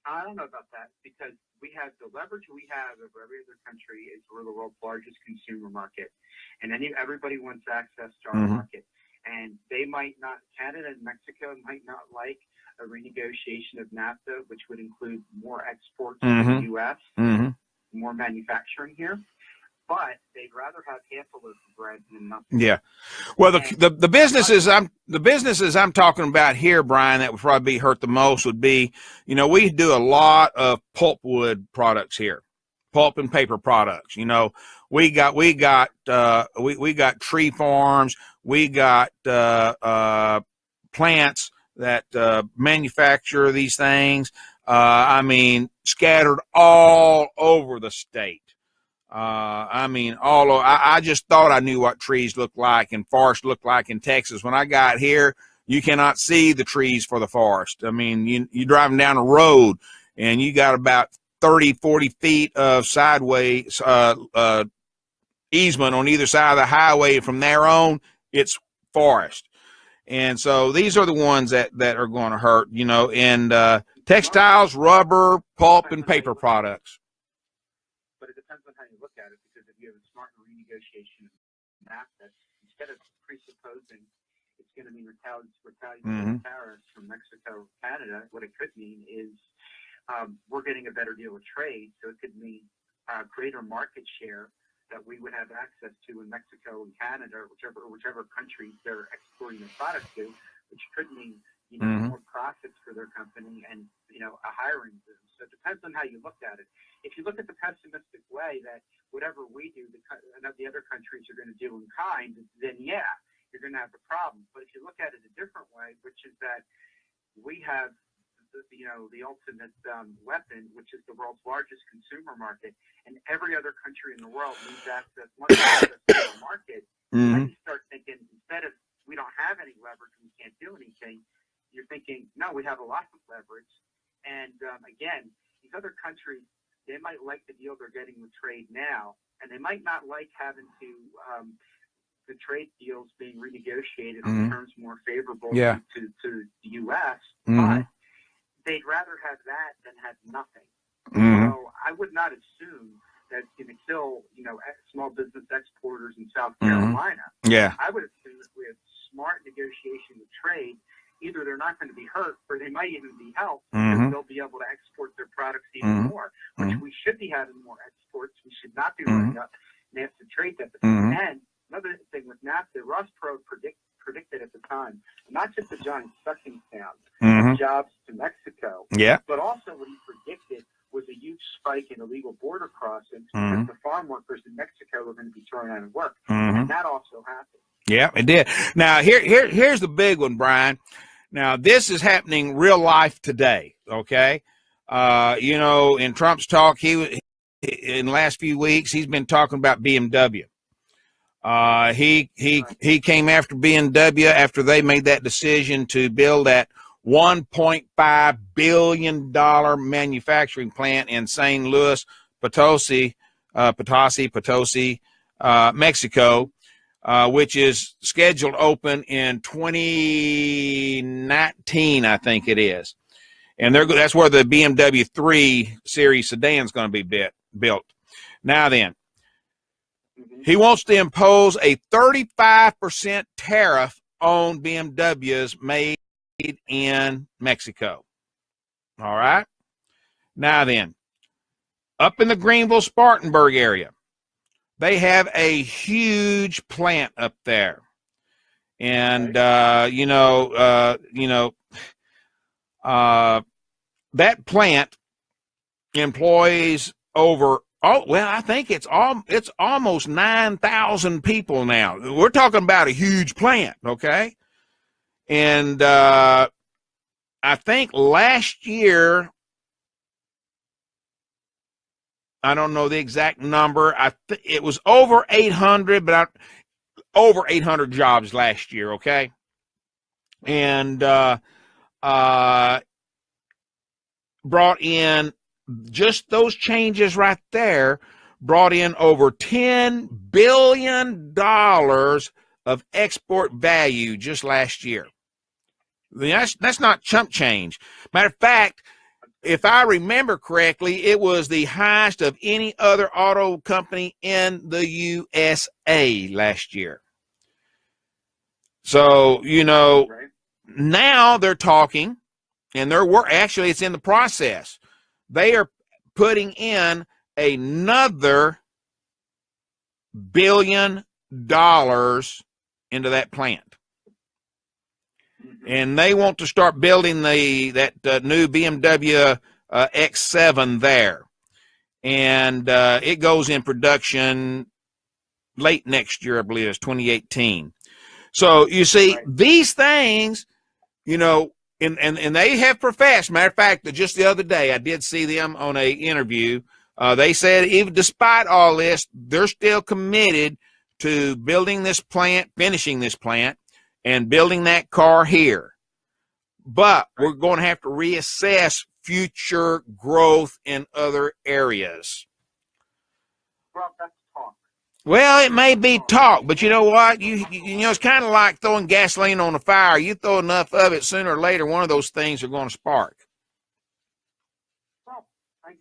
I don't know about that, because we have the leverage we have over every other country is we're the world's largest consumer market, and everybody wants access to our market. And they might not, Canada and Mexico might not like a renegotiation of NAFTA, which would include more exports to the U.S., more manufacturing here. But they'd rather have half a loaf of bread than nothing. Yeah. Well, the businesses I'm talking about here, Brian, that would probably be hurt the most would be, we do a lot of pulpwood products here, pulp and paper products. We got tree farms, we got plants that manufacture these things. Scattered all over the state. I just thought I knew what trees looked like and forests looked like in Texas. When I got here, you cannot see the trees for the forest. You driving down a road and you got about 30, 40 feet of sideways easement on either side of the highway. From there on, it's forest. And so these are the ones that are going to hurt, and textiles, rubber, pulp, and paper products. But it depends on how you look at it, because if you have a smart renegotiation of NAFTA, instead of presupposing it's going to mean retaliatory tariffs from Mexico, Canada. What it could mean is we're getting a better deal of trade, so it could mean greater market share that we would have access to in Mexico and Canada, or whichever countries they're exporting their products to, which could mean more profits for their company and a hiring boom. So it depends on how you look at it. If you look at the pessimistic way that whatever we do, the other countries are going to do in kind, then yeah, you're going to have a problem. But if you look at it a different way, which is that we have the ultimate weapon, which is the world's largest consumer market, and every other country in the world needs access to the market. And you start thinking, instead of we don't have any leverage and we can't do anything, you're thinking, no, we have a lot of leverage. And again, these other countries, they might like the deal they're getting with trade now, and they might not like having to the trade deals being renegotiated on terms more favorable to the U.S., but they'd rather have that than have nothing. So I would not assume that's going to kill, small business exporters in South Carolina. Yeah. I would assume that we have smart negotiation with trade. Either they're not going to be hurt, or they might even be helped, because they'll be able to export their products even more, which we should be having more exports. We should not be running up NAFTA trade deficit. And another thing with NAFTA, Ross Perot predicted at the time, not just the giant sucking sound of jobs to Mexico, but also what he predicted was a huge spike in illegal border crossings, because the farm workers in Mexico were going to be thrown out of work. And that also happened. Yeah, it did. Now, here's the big one, Brian. Now, this is happening real life today, okay? In Trump's talk, in the last few weeks, he's been talking about BMW. He came after BMW after they made that decision to build that $1.5 billion manufacturing plant in San Luis Potosi, Mexico, which is scheduled to open in 2019, I think it is. And that's where the BMW 3 Series sedan is going to be built. Now then, he wants to impose a 35% tariff on BMWs made in Mexico. All right? Now then, up in the Greenville-Spartanburg area, they have a huge plant up there. And, that plant employs I think it's almost 9,000 people now. We're talking about a huge plant, okay? And I think last year, I don't know the exact number. It was over 800, but over 800 jobs last year, okay? And brought in, just those changes right there, brought in over $10 billion of export value just last year. That's not chump change. Matter of fact, if I remember correctly, it was the highest of any other auto company in the USA last year. So, now they're talking, and actually it's in the process. They are putting in another $1 billion into that plant. And they want to start building that new BMW X7 there. And it goes in production late next year, I believe it's 2018. So you see, these things, and they have professed. Matter of fact, just the other day, I did see them on an interview. They said even despite all this, they're still committed to building this plant, finishing this plant, and building that car here. But we're going to have to reassess future growth in other areas. Well, that's talk. Well, it may be talk, but you know what? It's kind of like throwing gasoline on a fire. You throw enough of it, sooner or later, one of those things are going to spark. Well,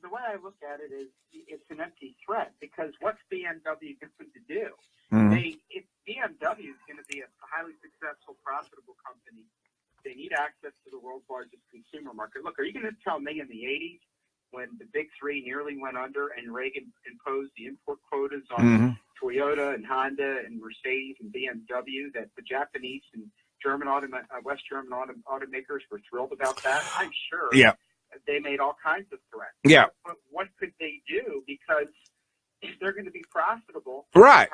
the way I look at it is it's an empty threat, because what's BMW going to do? BMW is going to be a highly successful, profitable company. They need access to the world's largest consumer market. Look, are you going to tell me in the 80s, when the big three nearly went under and Reagan imposed the import quotas on Toyota and Honda and Mercedes and BMW, that the Japanese and West German automakers were thrilled about that? I'm sure. Yeah. They made all kinds of threats. Yeah. But what could they do? Because if they're going to be profitable. Right.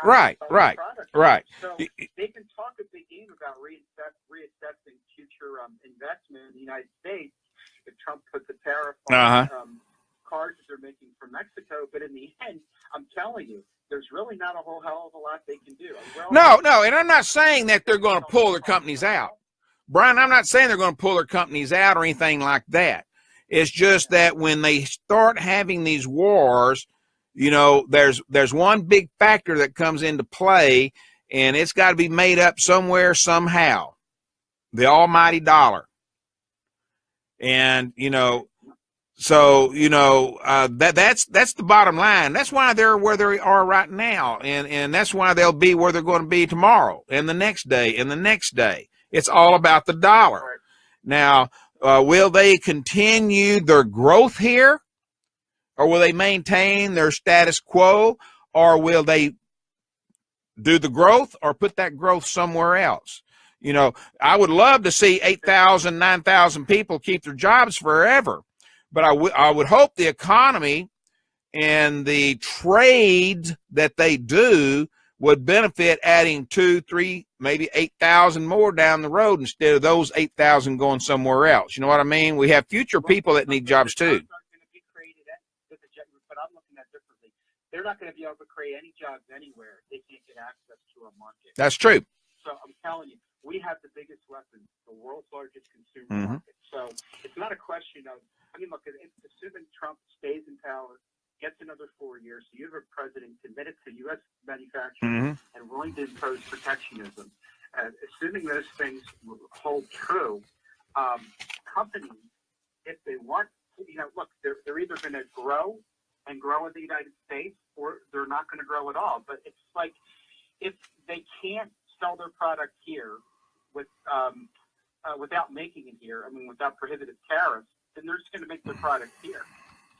So they can talk a big game about reassessing future investment in the United States if Trump puts a tariff on cars that they're making from Mexico. But in the end, I'm telling you, there's really not a whole hell of a lot they can do. No, and I'm not saying that they're going to pull their companies out. Brian, I'm not saying they're going to pull their companies out or anything like that. It's just that when they start having these wars, you know, there's one big factor that comes into play, and it's got to be made up somewhere, somehow. The almighty dollar. And, you know, so, you know, that's the bottom line. That's why they're where they are right now. And that's why they'll be where they're going to be tomorrow and the next day and the next day. It's all about the dollar. Now, will they continue their growth here? Or will they maintain their status quo? Or will they do the growth or put that growth somewhere else? You know, I would love to see 8,000, 9,000 people keep their jobs forever. But I would hope the economy and the trade that they do would benefit adding 2, 3, maybe 8,000 more down the road instead of those 8,000 going somewhere else. You know what I mean? We have future people that need jobs too. But I'm looking at it differently. They're not going to be able to create any jobs anywhere. They can't get access to a market. That's true. So I'm telling you, we have the biggest weapon, the world's largest consumer market. So it's not a question of, I mean, look, assuming Trump stays in power, gets another 4 years, so you have a president committed to U.S. manufacturing and willing to impose protectionism. Assuming those things hold true, companies, if they want, you know, look, they're either going to grow in the United States, or they're not going to grow at all. But it's like, if they can't sell their product here without making it here, I mean, without prohibitive tariffs, then they're just going to make their product here.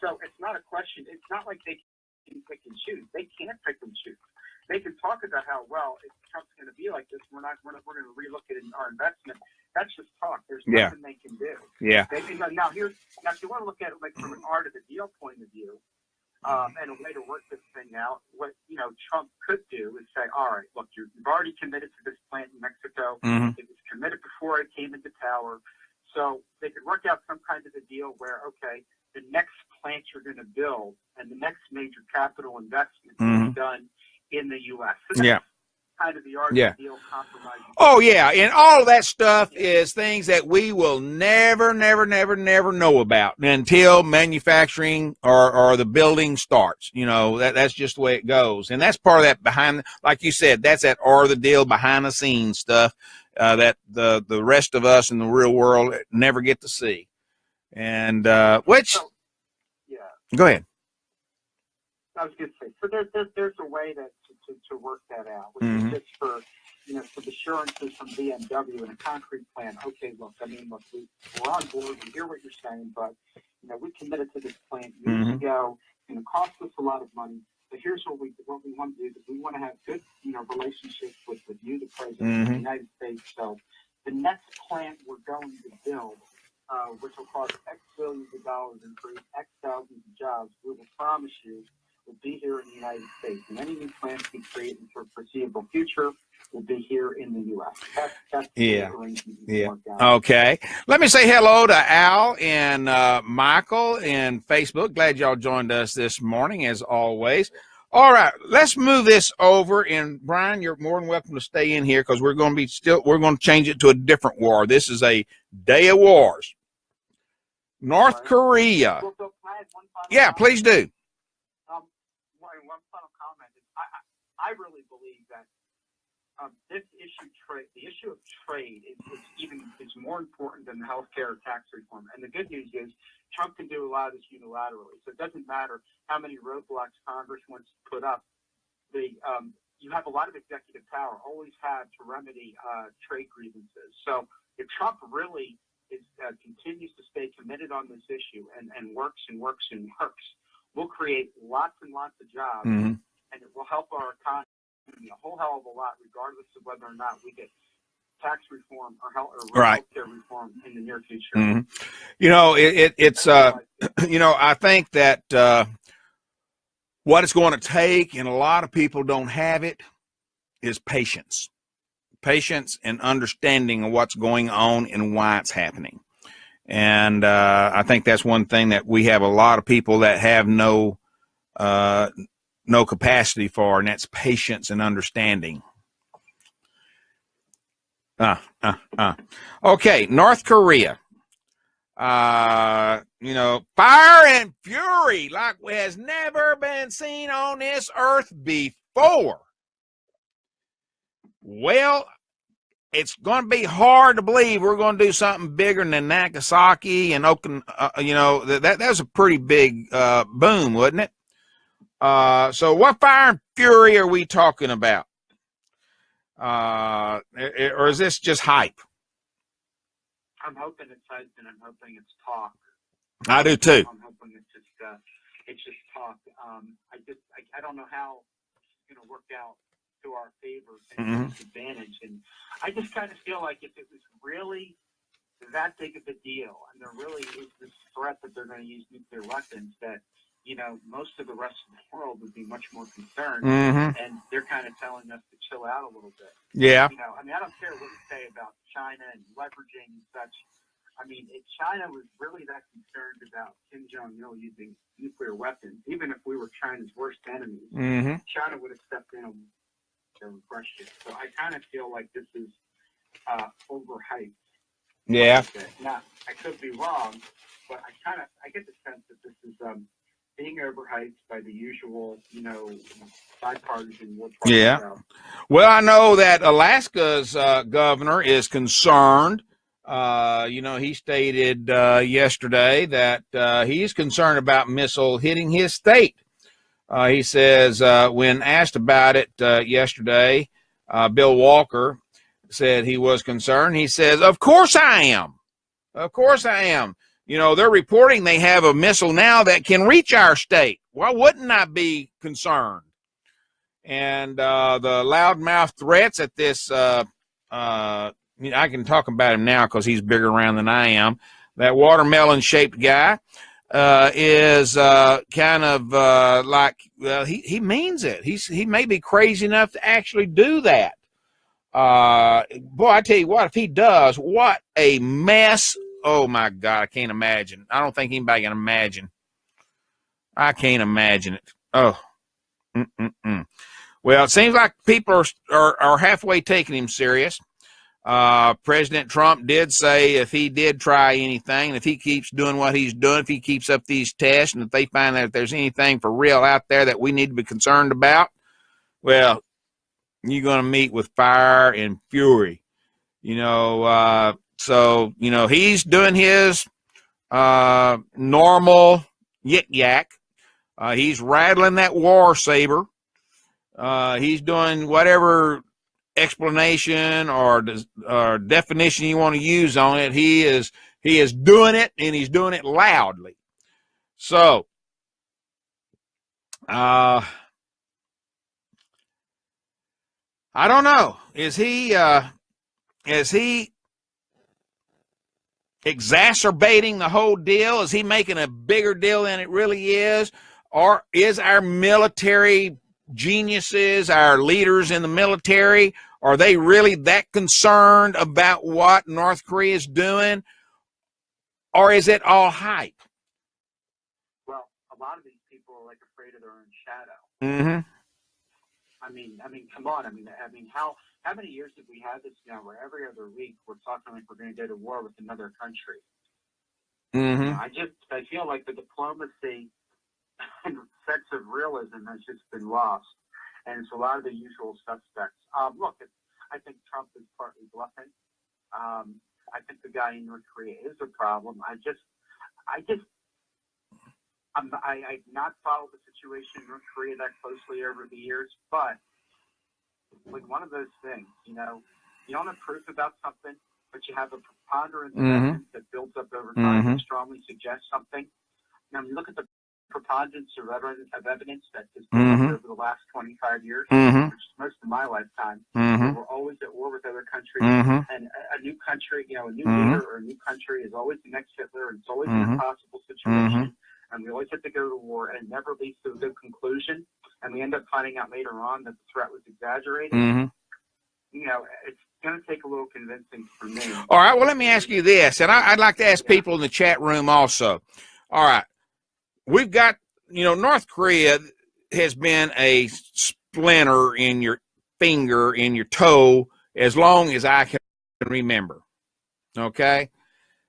So it's not a question. It's not like they can pick and choose. They can't pick and choose. They can talk about how, well, if Trump's going to be like this, we're going to relook at our investment. That's just talk. There's nothing they can do. Yeah. Now, if you want to look at it like from an art of the deal point of view, and a way to work this thing out, what Trump could do is say, all right, look, you've already committed to this plant in Mexico. It was committed before it came into power. So they could work out some kind of a deal where, okay, the next plant you're going to build and the next major capital investment will be done in the U.S. So that's kind of the art of the deal compromise. Oh, yeah. And all of that stuff is things that we will never know about until manufacturing or the building starts. You know, that's just the way it goes. And that's part of that behind, like you said, that's that art of the deal behind the scenes stuff that the rest of us in the real world never get to see. And which, go ahead. I was going to say, so there's a way to work that out, which is just for some assurances from BMW and a concrete plan. Okay, look, we're on board. We hear what you're saying, but we committed to this plant years ago. It's going to cost us a lot of money. But here's what we want to do: is we want to have good relationships with you, the president of the United States. So the next plant we're going to build, which will cost X billions of dollars and create X thousands of jobs, we will promise you will be here in the United States. And any new plants we create in the foreseeable future will be here in the U.S. That's the arrangement we work out. Okay. Let me say hello to Al and Michael and Facebook. Glad y'all joined us this morning, as always. All right, let's move this over. And Brian, you're more than welcome to stay in here because we're going to change it to a different war. This is a day of wars. North Korea. Yeah, please do. One final comment is I really believe that the issue of trade is more important than the healthcare tax reform. And the good news is Trump can do a lot of this unilaterally. So it doesn't matter how many roadblocks Congress wants to put up. The you have a lot of executive power, always have, to remedy trade grievances. So if Trump really continues to stay committed on this issue and works and works and works, we'll create lots and lots of jobs, and it will help our economy a whole hell of a lot, regardless of whether or not we get tax reform or healthcare reform in the near future. You know, it's you know, I think that what it's going to take, and a lot of people don't have it, is patience and understanding of what's going on and why it's happening. And I think that's one thing that we have a lot of people that have no capacity for, and that's patience and understanding. Okay, North Korea. You know, fire and fury like has never been seen on this earth before. Well, it's going to be hard to believe we're going to do something bigger than Nagasaki and you know, that was a pretty big boom, wasn't it? So what fire and fury are we talking about? Or is this just hype? I'm hoping it's hype, and I'm hoping it's talk. I do too. I'm hoping it's just talk. I don't know how it's going to work out to our favor and disadvantage. And I just kind of feel like if it was really that big of a deal, and there really is this threat that they're going to use nuclear weapons, that, you know, most of the rest of the world would be much more concerned. And they're kind of telling us to chill out a little bit. Yeah. You know, I mean, I don't care what you say about China and leveraging and such. I mean, if China was really that concerned about Kim Jong-il using nuclear weapons, even if we were China's worst enemies, China would have stepped in and crushed it. So I kind of feel like this is overhyped. Yeah. Now, I could be wrong, but I get the sense that this is being overhyped by the usual, you know, bipartisan war. Yeah. Well, I know that Alaska's governor is concerned. You know, he stated yesterday that he's concerned about missile hitting his state. He says when asked about it yesterday, Bill Walker said he was concerned. He says, "Of course I am. Of course I am. You know, they're reporting they have a missile now that can reach our state. Why wouldn't I be concerned?" And the loudmouth threats at this, I can talk about him now because he's bigger around than I am. That watermelon-shaped guy is kind of like, well, he means it. He may be crazy enough to actually do that. Boy, I tell you what, if he does, what a mess. Oh, my God, I can't imagine. I don't think anybody can imagine. I can't imagine it. Oh. Well, it seems like people are halfway taking him serious. President Trump did say if he did try anything, if he keeps doing what he's doing, if he keeps up these tests, and if they find that there's anything for real out there that we need to be concerned about, well, you're going to meet with fire and fury. You know, so, you know, he's doing his normal yik-yak. He's rattling that war saber. He's doing whatever explanation or definition you want to use on it. He is doing it, and he's doing it loudly. So, I don't know. Is he exacerbating the whole deal? Is he making a bigger deal than it really is? Or is our military geniuses, our leaders in the military, are they really that concerned about what North Korea is doing? Or is it all hype? Well, a lot of these people are like afraid of their own shadow. I mean, come on. I mean, how many years have we had this now where every other week we're talking like we're going to go to war with another country? You know, I feel like the diplomacy and sense of realism has just been lost, and it's a lot of the usual suspects. Look, I think Trump is partly bluffing. I think the guy in North Korea is a problem. I've not followed the situation in North Korea that closely over the years, but like one of those things, you know, you don't have proof about something, but you have a preponderance of Mm-hmm. evidence that builds up over time Mm-hmm. that strongly suggests something. Now, you look at the preponderance of evidence that has built Mm-hmm. up over the last 25 years, Mm-hmm. which is most of my lifetime. Mm-hmm. We're always at war with other countries, Mm-hmm. and a new country, you know, a new Mm-hmm. leader or a new country is always the next Hitler, and it's always Mm-hmm. an impossible situation, and we always have to go to war, and it never leads to a good conclusion, and we end up finding out later on that the threat was exaggerated. Mm-hmm. You know, it's going to take a little convincing for me. All right, well, let me ask you this, and I'd like to ask people in the chat room also. All right, we've got, you know, North Korea has been a splinter in your finger, in your toe, as long as I can remember. Okay?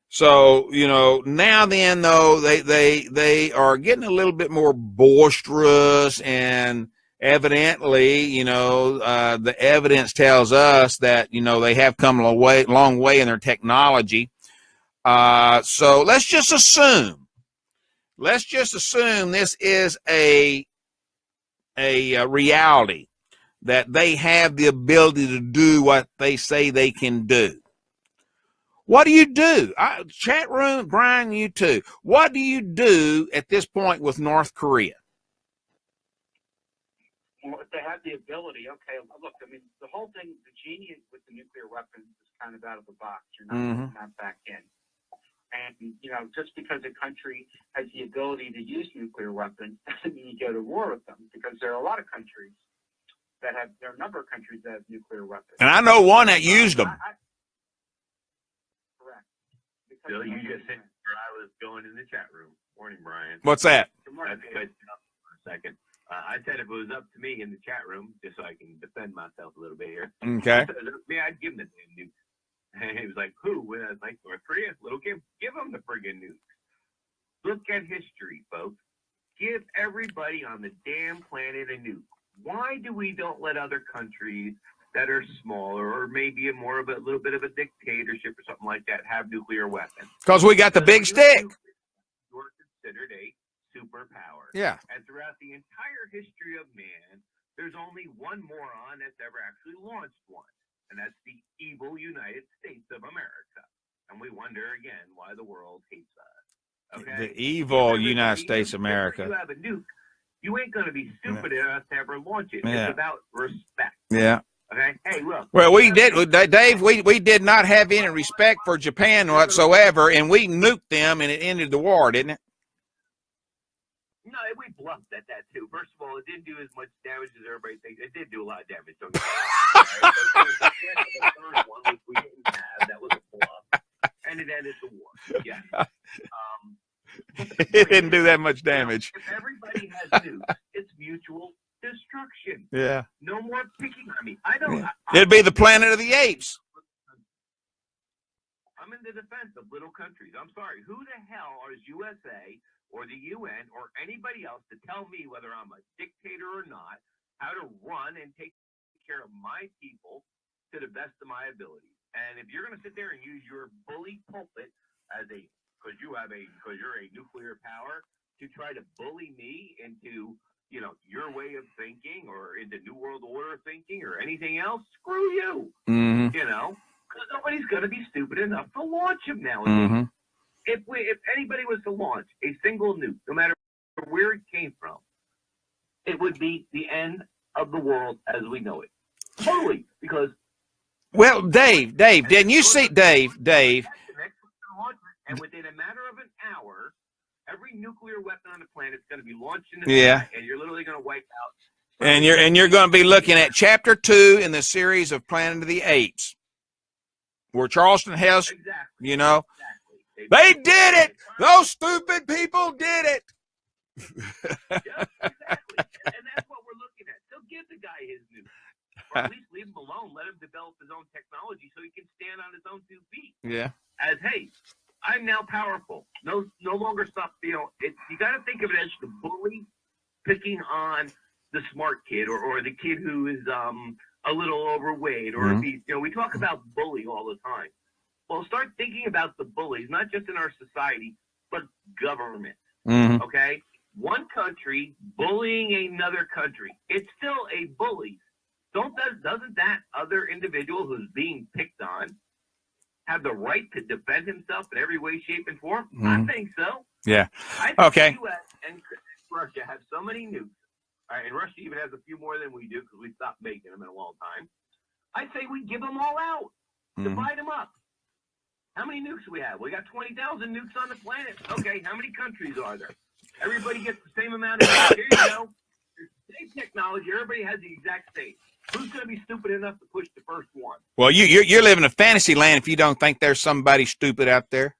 So, you know, now then, though, they are getting a little bit more boisterous, and evidently, you know, the evidence tells us that, you know, they have come a long way in their technology. So let's just assume this is a reality, that they have the ability to do what they say they can do. What do you do? Chat room, Brian, you too. What do you do at this point with North Korea? Well, if they have the ability, okay, look, I mean, the whole thing, the genie with the nuclear weapons is kind of out of the box. You're not putting that back in. And, you know, just because a country has the ability to use nuclear weapons doesn't mean you go to war with them, because there are a lot of countries that have, there are a number of countries that have nuclear weapons. And I know one that used them. Correct. Bill, you just said where I was going in the chat room. Morning, Brian. What's that? Good morning, That's good enough for a second. I said if it was up to me in the chat room, just so I can defend myself a little bit here. Okay. If it was up to me, I'd give him the damn nuke. And he was like, who? And I was like, North Korea. Little give them the friggin' nukes. Look at history, folks. Give everybody on the damn planet a nuke. Why do we don't let other countries that are smaller, or maybe more of a little bit of a dictatorship or something like that, have nuclear weapons? Because we got the big stick. You're considered a superpower. Yeah. And throughout the entire history of man, there's only one moron that's ever actually launched one, and that's the evil United States of America. And we wonder again why the world hates us. Okay? The evil United States of America. If you have a nuke, you ain't going to be stupid enough to ever launch it. Yeah. It's about respect. Yeah. Okay? Hey, look. Well, we did, Dave, we did not have any respect for Japan whatsoever, and we nuked them, and it ended the war, didn't it? No, we bluffed at that, too. First of all, it didn't do as much damage as everybody thinks. It did do a lot of damage. Don't get me wrong. Right? The third one, which we didn't have, that was a bluff. And it ended the war. Yeah. It didn't do that much damage. If everybody has nukes, it's mutual destruction. Yeah. No more picking on me. I don't. Yeah. It'd be the Planet of the Apes. I'm in the defense of little countries. I'm sorry. Who the hell is USA or the UN or anybody else to tell me whether I'm a dictator or not, how to run and take care of my people to the best of my ability? And if you're going to sit there and use your bully pulpit as a, because you're a nuclear power, to try to bully me into, you know, your way of thinking or into New World Order thinking or anything else, screw you. Mm-hmm. You know, because nobody's going to be stupid enough to launch them nowadays. Mm-hmm. If anybody was to launch a single nuke, no matter where it came from, it would be the end of the world as we know it. Totally, because. Well, Dave, didn't you see, Dave? And within a matter of an hour, every nuclear weapon on the planet is going to be launched in the sky, and you're literally going to wipe out. And you're going to be looking at Chapter 2 in the series of Planet of the Apes, where Charleston Heston, you know, they did it. Those stupid people did it. Yeah, exactly. And that's what we're looking at. So give the guy his nuke. Or at least leave him alone. Let him develop his own technology so he can stand on his own 2 feet. Yeah. As, hey, I'm now powerful. No longer stop. You know, you got to think of it as the bully picking on the smart kid or the kid who is a little overweight or you know, we talk about bully all the time. Well, start thinking about the bullies, not just in our society, but government. Mm-hmm. Okay, one country bullying another country. It's still a bully. Doesn't that other individual who's being picked on have the right to defend himself in every way, shape, and form? I think so. Yeah. I think Okay. the U.S. and Russia have so many nukes. All right, and Russia even has a few more than we do because we stopped making them in a long time. I say we give them all out. Divide them up. How many nukes do we have? We got 20,000 nukes on the planet. Okay, how many countries are there? Everybody gets the same amount of nukes. Here you go. Same technology. Everybody has the exact same. Who's going to be stupid enough to push the first one? Well, you're living in fantasy land if you don't think there's somebody stupid out there.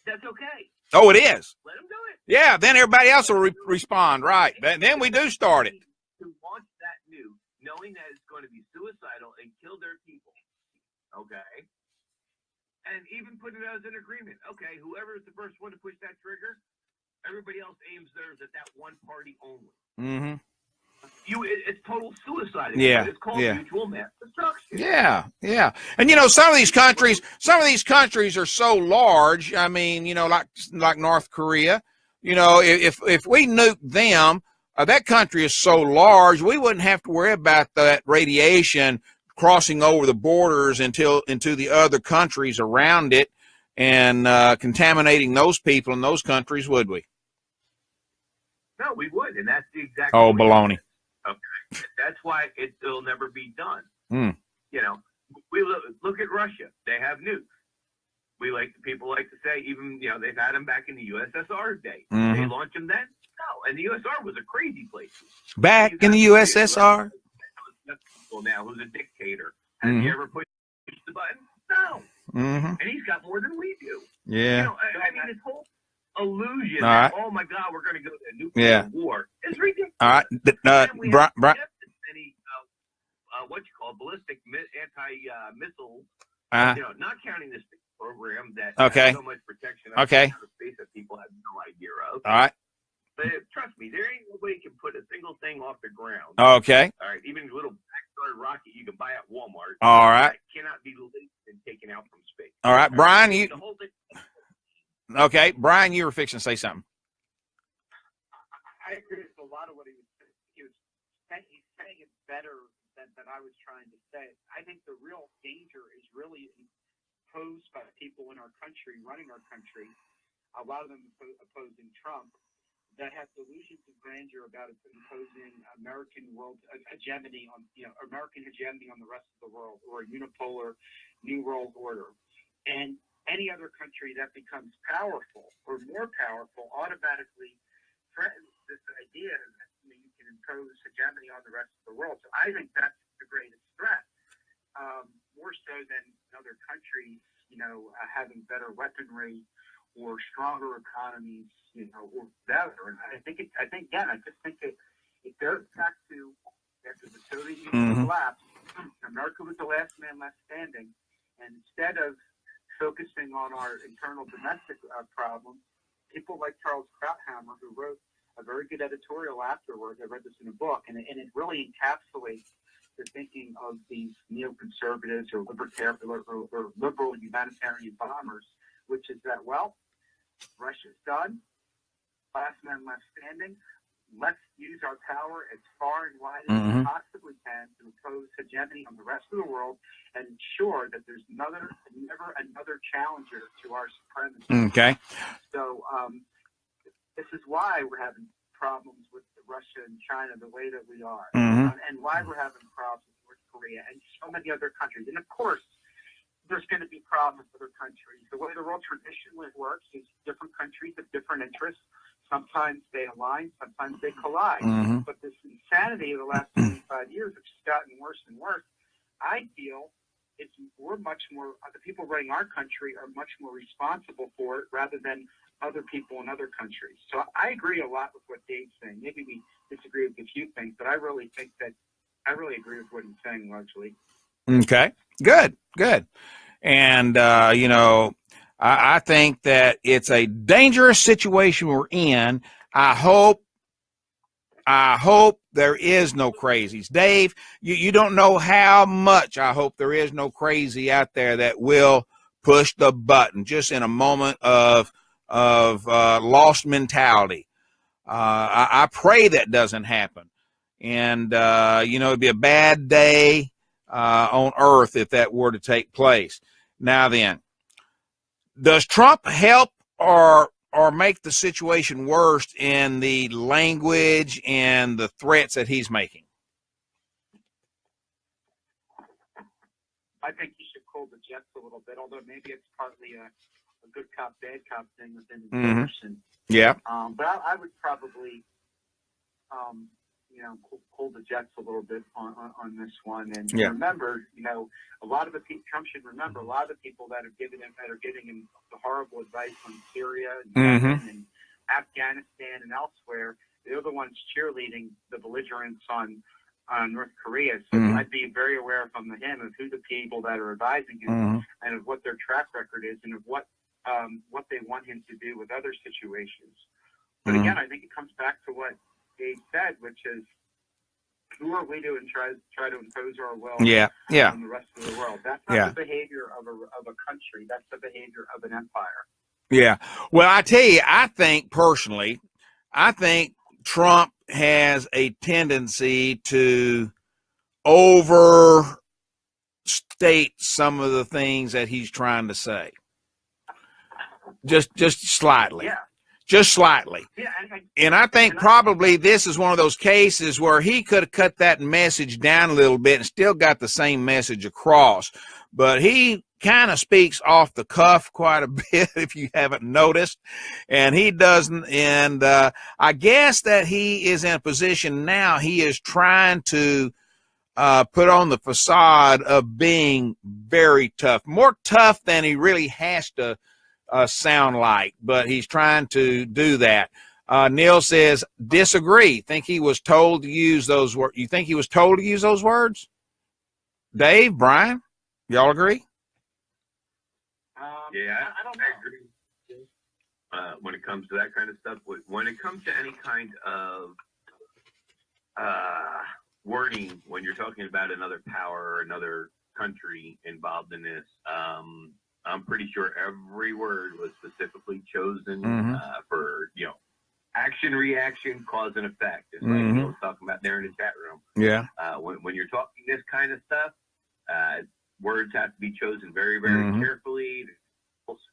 That's okay. Oh, it is. Let them do it. Yeah, then everybody else will respond, right? Then we do start it. To launch that nuke, knowing that it's going to be suicidal and kill their people. Okay. And even put it as an agreement. Okay, whoever is the first one to push that trigger, everybody else aims theirs at that one party only. It's total suicide. Yeah, it's called mutual mass destruction. Yeah. And some of these countries are so large. I mean, like North Korea. If we nuke them, that country is so large, we wouldn't have to worry about that radiation crossing over the borders into the other countries around it and contaminating those people in those countries, would we? No, we would, and that's the exact. Oh, baloney. Okay, that's why it'll never be done. We look at Russia; they have nukes. People like to say, even they've had them back in the USSR day. They launched them then. No, and the USSR was a crazy place. Back in the USSR. Now, who's a dictator? Has he ever pushed the button? No. And he's got more than we do. Yeah. I mean, this whole illusion All right. that, oh my God, we're going to go to a nuclear war is ridiculous. All right. What you call ballistic anti-missiles. Not counting this program that okay. has so much protection okay. out of space that people have no idea of. All right. But trust me, there ain't nobody can put a single thing off the ground. Okay. All right. Even a little backdoor rocket you can buy at Walmart. All right. That cannot be released and taken out from space. All right, Brian, you. The whole thing. Okay, Brian, you were fixing to say something. I agree with a lot of what he was saying. He's saying it better than I was trying to say. I think the real danger is really posed by people in our country, running our country, a lot of them opposing Trump, that have delusions of grandeur about imposing American world hegemony on, American hegemony on the rest of the world, or a unipolar new world order. And any other country that becomes powerful or more powerful automatically threatens this idea that you can impose hegemony on the rest of the world. So I think that's the greatest threat, more so than other countries, having better weaponry or stronger economies, or better. And I just think that it goes back to after the Soviet Union collapsed, America was the last man left standing, and instead of focusing on our internal domestic problems, people like Charles Krauthammer, who wrote a very good editorial afterwards, I read this in a book, and it really encapsulates the thinking of these neoconservatives or libertarian or liberal humanitarian bombers, which is that, well, Russia's done, last man left standing. Let's use our power as far and wide as we possibly can to impose hegemony on the rest of the world and ensure that there's never another challenger to our supremacy. Okay. So this is why we're having problems with Russia and China the way that we are, and why we're having problems with North Korea and so many other countries. And of course, there's going to be problems with other countries. The way the world traditionally works is different countries have different interests. Sometimes they align, sometimes they collide. But this insanity of the last 25 years, which has gotten worse and worse, I feel we're much more, the people running our country are much more responsible for it rather than other people in other countries. So I agree a lot with what Dave's saying. Maybe we disagree with a few things, but I really agree with what he's saying largely. Okay, good. And, I think that it's a dangerous situation we're in. I hope there is no crazies. Dave, you don't know how much I hope there is no crazy out there that will push the button just in a moment of lost mentality. I pray that doesn't happen. And, you know, it'd be a bad day on earth if that were to take place. Now then, does Trump help or make the situation worse in the language and the threats that he's making? I think you should cool the jets a little bit, although maybe it's partly a good cop, bad cop thing within the person. Yeah. But I would probably, you know, cool the jets a little bit on this one. And remember, you know, a lot of the people, Trump should remember, a lot of the people that are giving him the horrible advice on Syria and Afghanistan and elsewhere, they're the ones cheerleading the belligerents on North Korea. So I'd be very aware from him of who the people that are advising him and of what their track record is and of what they want him to do with other situations. But again, I think it comes back to what Dave said, which is, who are we to try to impose our will on the rest of the world? That's not the behavior of a country. That's the behavior of an empire. Yeah. Well, I tell you, I think personally, Trump has a tendency to overstate some of the things that he's trying to say. Just slightly. Yeah. Just slightly. Yeah, and I think probably this is one of those cases where he could have cut that message down a little bit and still got the same message across. But he kind of speaks off the cuff quite a bit, if you haven't noticed. And he doesn't. And I guess that he is in a position now, he is trying to put on the facade of being very tough, more tough than he really has to sound like, but he's trying to do that. Neil says, disagree. Think he was told to use those words? You think he was told to use those words? Dave, Brian, y'all agree? Yeah, I don't agree. When it comes to that kind of stuff, when it comes to any kind of wording, when you're talking about another power or another country involved in this, I'm pretty sure every word was specifically chosen for, you know, action, reaction, cause, and effect. It's like he was talking about there in the chat room. Yeah. When you're talking this kind of stuff, words have to be chosen very, very carefully,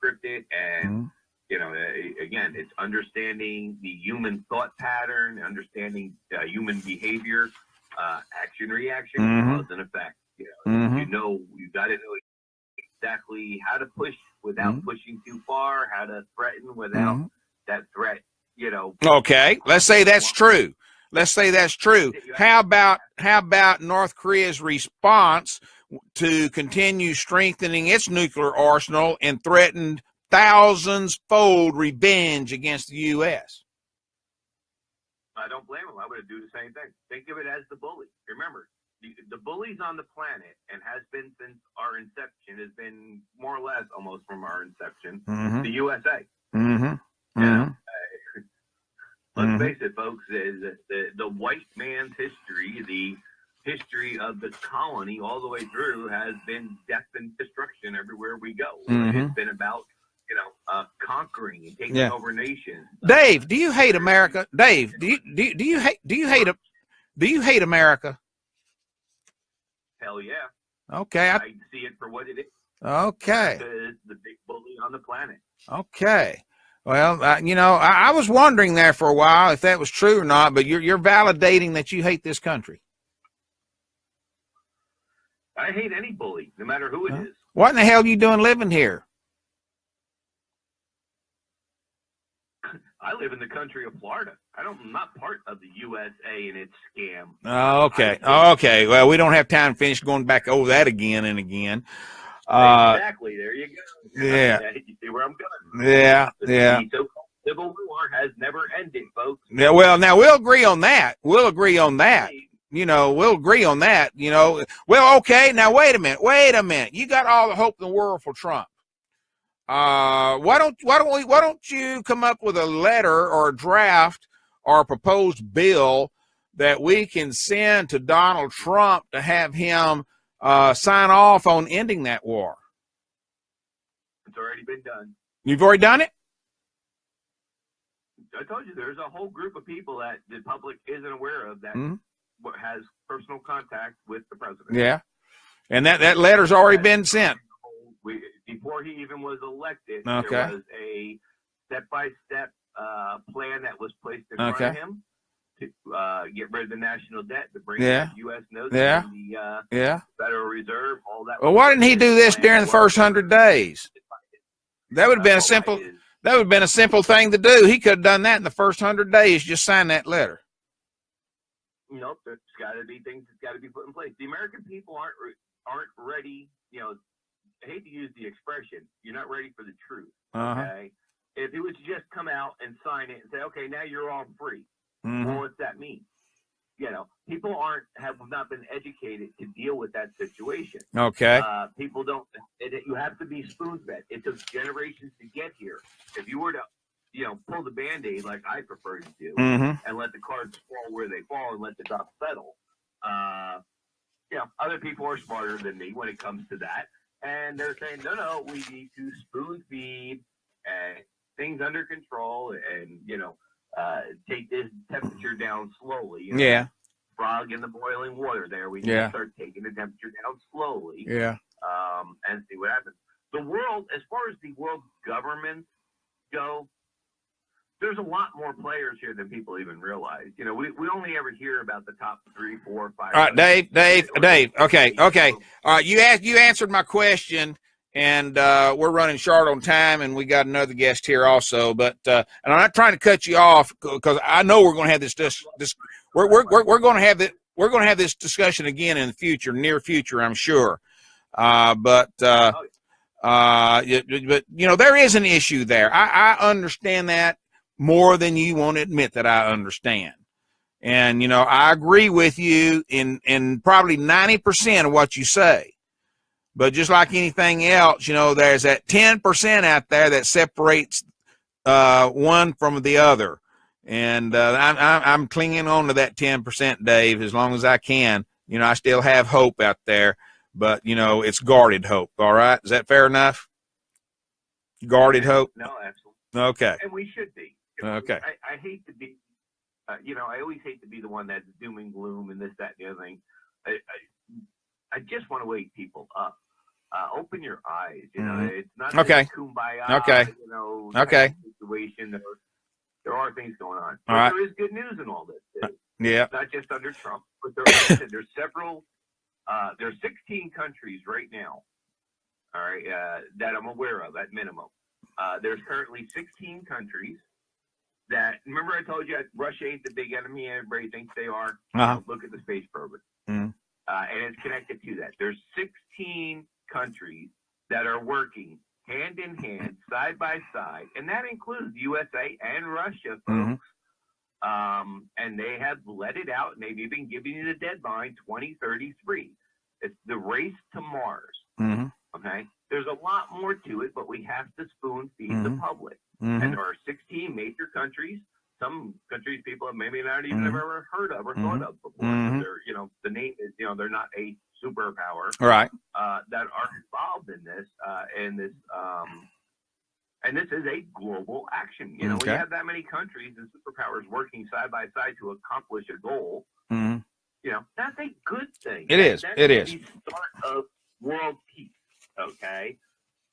scripted, and, you know, again, it's understanding the human thought pattern, understanding human behavior, action, reaction, cause, and effect. You know, you got to know exactly how to push without pushing too far, how to threaten without that threat, you know. Okay, let's say that's true. Let's say that's true. How about North Korea's response to continue strengthening its nuclear arsenal and threatened thousands-fold revenge against the U.S.? I don't blame them. I would do the same thing. Think of it as the bully. Remember, the bullies on the planet, and has been since our inception, has been more or less almost from our inception, the USA. Let's face it, folks, the white man's history, the history of the colony all the way through, has been death and destruction everywhere we go. It's been about, you know, conquering and taking over nations. Dave, do you hate America? Dave, do you hate America? Hell yeah. Okay. I see it for what it is. Okay. The big bully on the planet. Okay. Well, you know, I was wondering there for a while if that was true or not, but you're validating that you hate this country. I hate any bully, no matter who it is. What in the hell are you doing living here? I live in the country of Florida. I'm not part of the USA and its scam. Okay. Okay. Well, we don't have time to finish going back over that again and again. Exactly. There you go. Yeah. You see where I'm going. Yeah. The so-called Civil War has never ended, folks. Yeah. Well, now we'll agree on that. We'll agree on that. You know, we'll agree on that. You know. Well, okay. Now wait a minute. You got all the hope in the world for Trump. Why don't you come up with a letter or a draft or a proposed bill that we can send to Donald Trump to have him sign off on ending that war? It's already been done. You've already done it? I told you there's a whole group of people that the public isn't aware of that has personal contact with the president. Yeah. And that letter's already been sent. Before he even was elected, Okay. there was a step-by-step plan that was placed in front of him to get rid of the national debt, to bring back U.S. notes, and the Federal Reserve, all that. Well, why didn't he do this during the first 100 days? That would have been a simple. That would have been a simple thing to do. He could have done that in the first 100 days. Just sign that letter. Nope, there's got to be things that's got to be put in place. The American people aren't ready. You know, I hate to use the expression, you're not ready for the truth. Okay, if it was just come out and sign it and say, okay, now you're all free. Well, what's that mean? You know, people have not been educated to deal with that situation. Okay. People don't. You have to be spoon-fed. It took generations to get here. If you were to, pull the Band-Aid like I prefer to do, and let the cards fall where they fall and let the dust settle, other people are smarter than me when it comes to that, and they're saying, no, we need to spoon-feed things under control, and take this temperature down slowly. Frog in the boiling water there. We need to start taking the temperature down slowly. And see what happens. The world, as far as the world governments go, there's a lot more players here than people even realize. We only ever hear about the top 3, 4, 5. All right, Dave. Okay. All right, you answered my question. And we're running short on time, and we got another guest here also. But and I'm not trying to cut you off because I know we're going to have this we're going to have this discussion again in the future, near future, I'm sure. But there is an issue there. I understand that more than you want to admit that I understand. And I agree with you in probably 90% of what you say. But just like anything else, there's that 10% out there that separates one from the other. And I'm clinging on to that 10%, Dave, as long as I can. I still have hope out there, but, it's guarded hope. All right. Is that fair enough? Guarded hope? No, absolutely. Okay. And we should be. Okay. I hate to be, I always hate to be the one that's doom and gloom and this, that, and the other thing. I just want to wake people up. Open your eyes. It's not okay. Kumbaya. Okay. Okay. Situation. There are things going on. All right. There is good news in all this. Yeah. Not just under Trump, but there's several. There's 16 countries right now. All right, that I'm aware of at minimum. There's currently 16 countries that. Remember, I told you Russia ain't the big enemy. Everybody thinks they are. Look at the space program. And it's connected to that. There's 16 countries that are working hand in hand, side by side, and that includes USA and Russia, folks. And they have let it out, and they've even given you the deadline, 2033. It's the race to Mars. Okay, there's a lot more to it, but we have to spoon feed the public. And there are 16 major countries. Some countries people have maybe not even ever heard of or thought of before. They're, the name is, they're not a superpower, right? That are involved in this, and this is a global action. We have that many countries and superpowers working side by side to accomplish a goal. That's a good thing. It is. That's it is the start of world peace. Okay,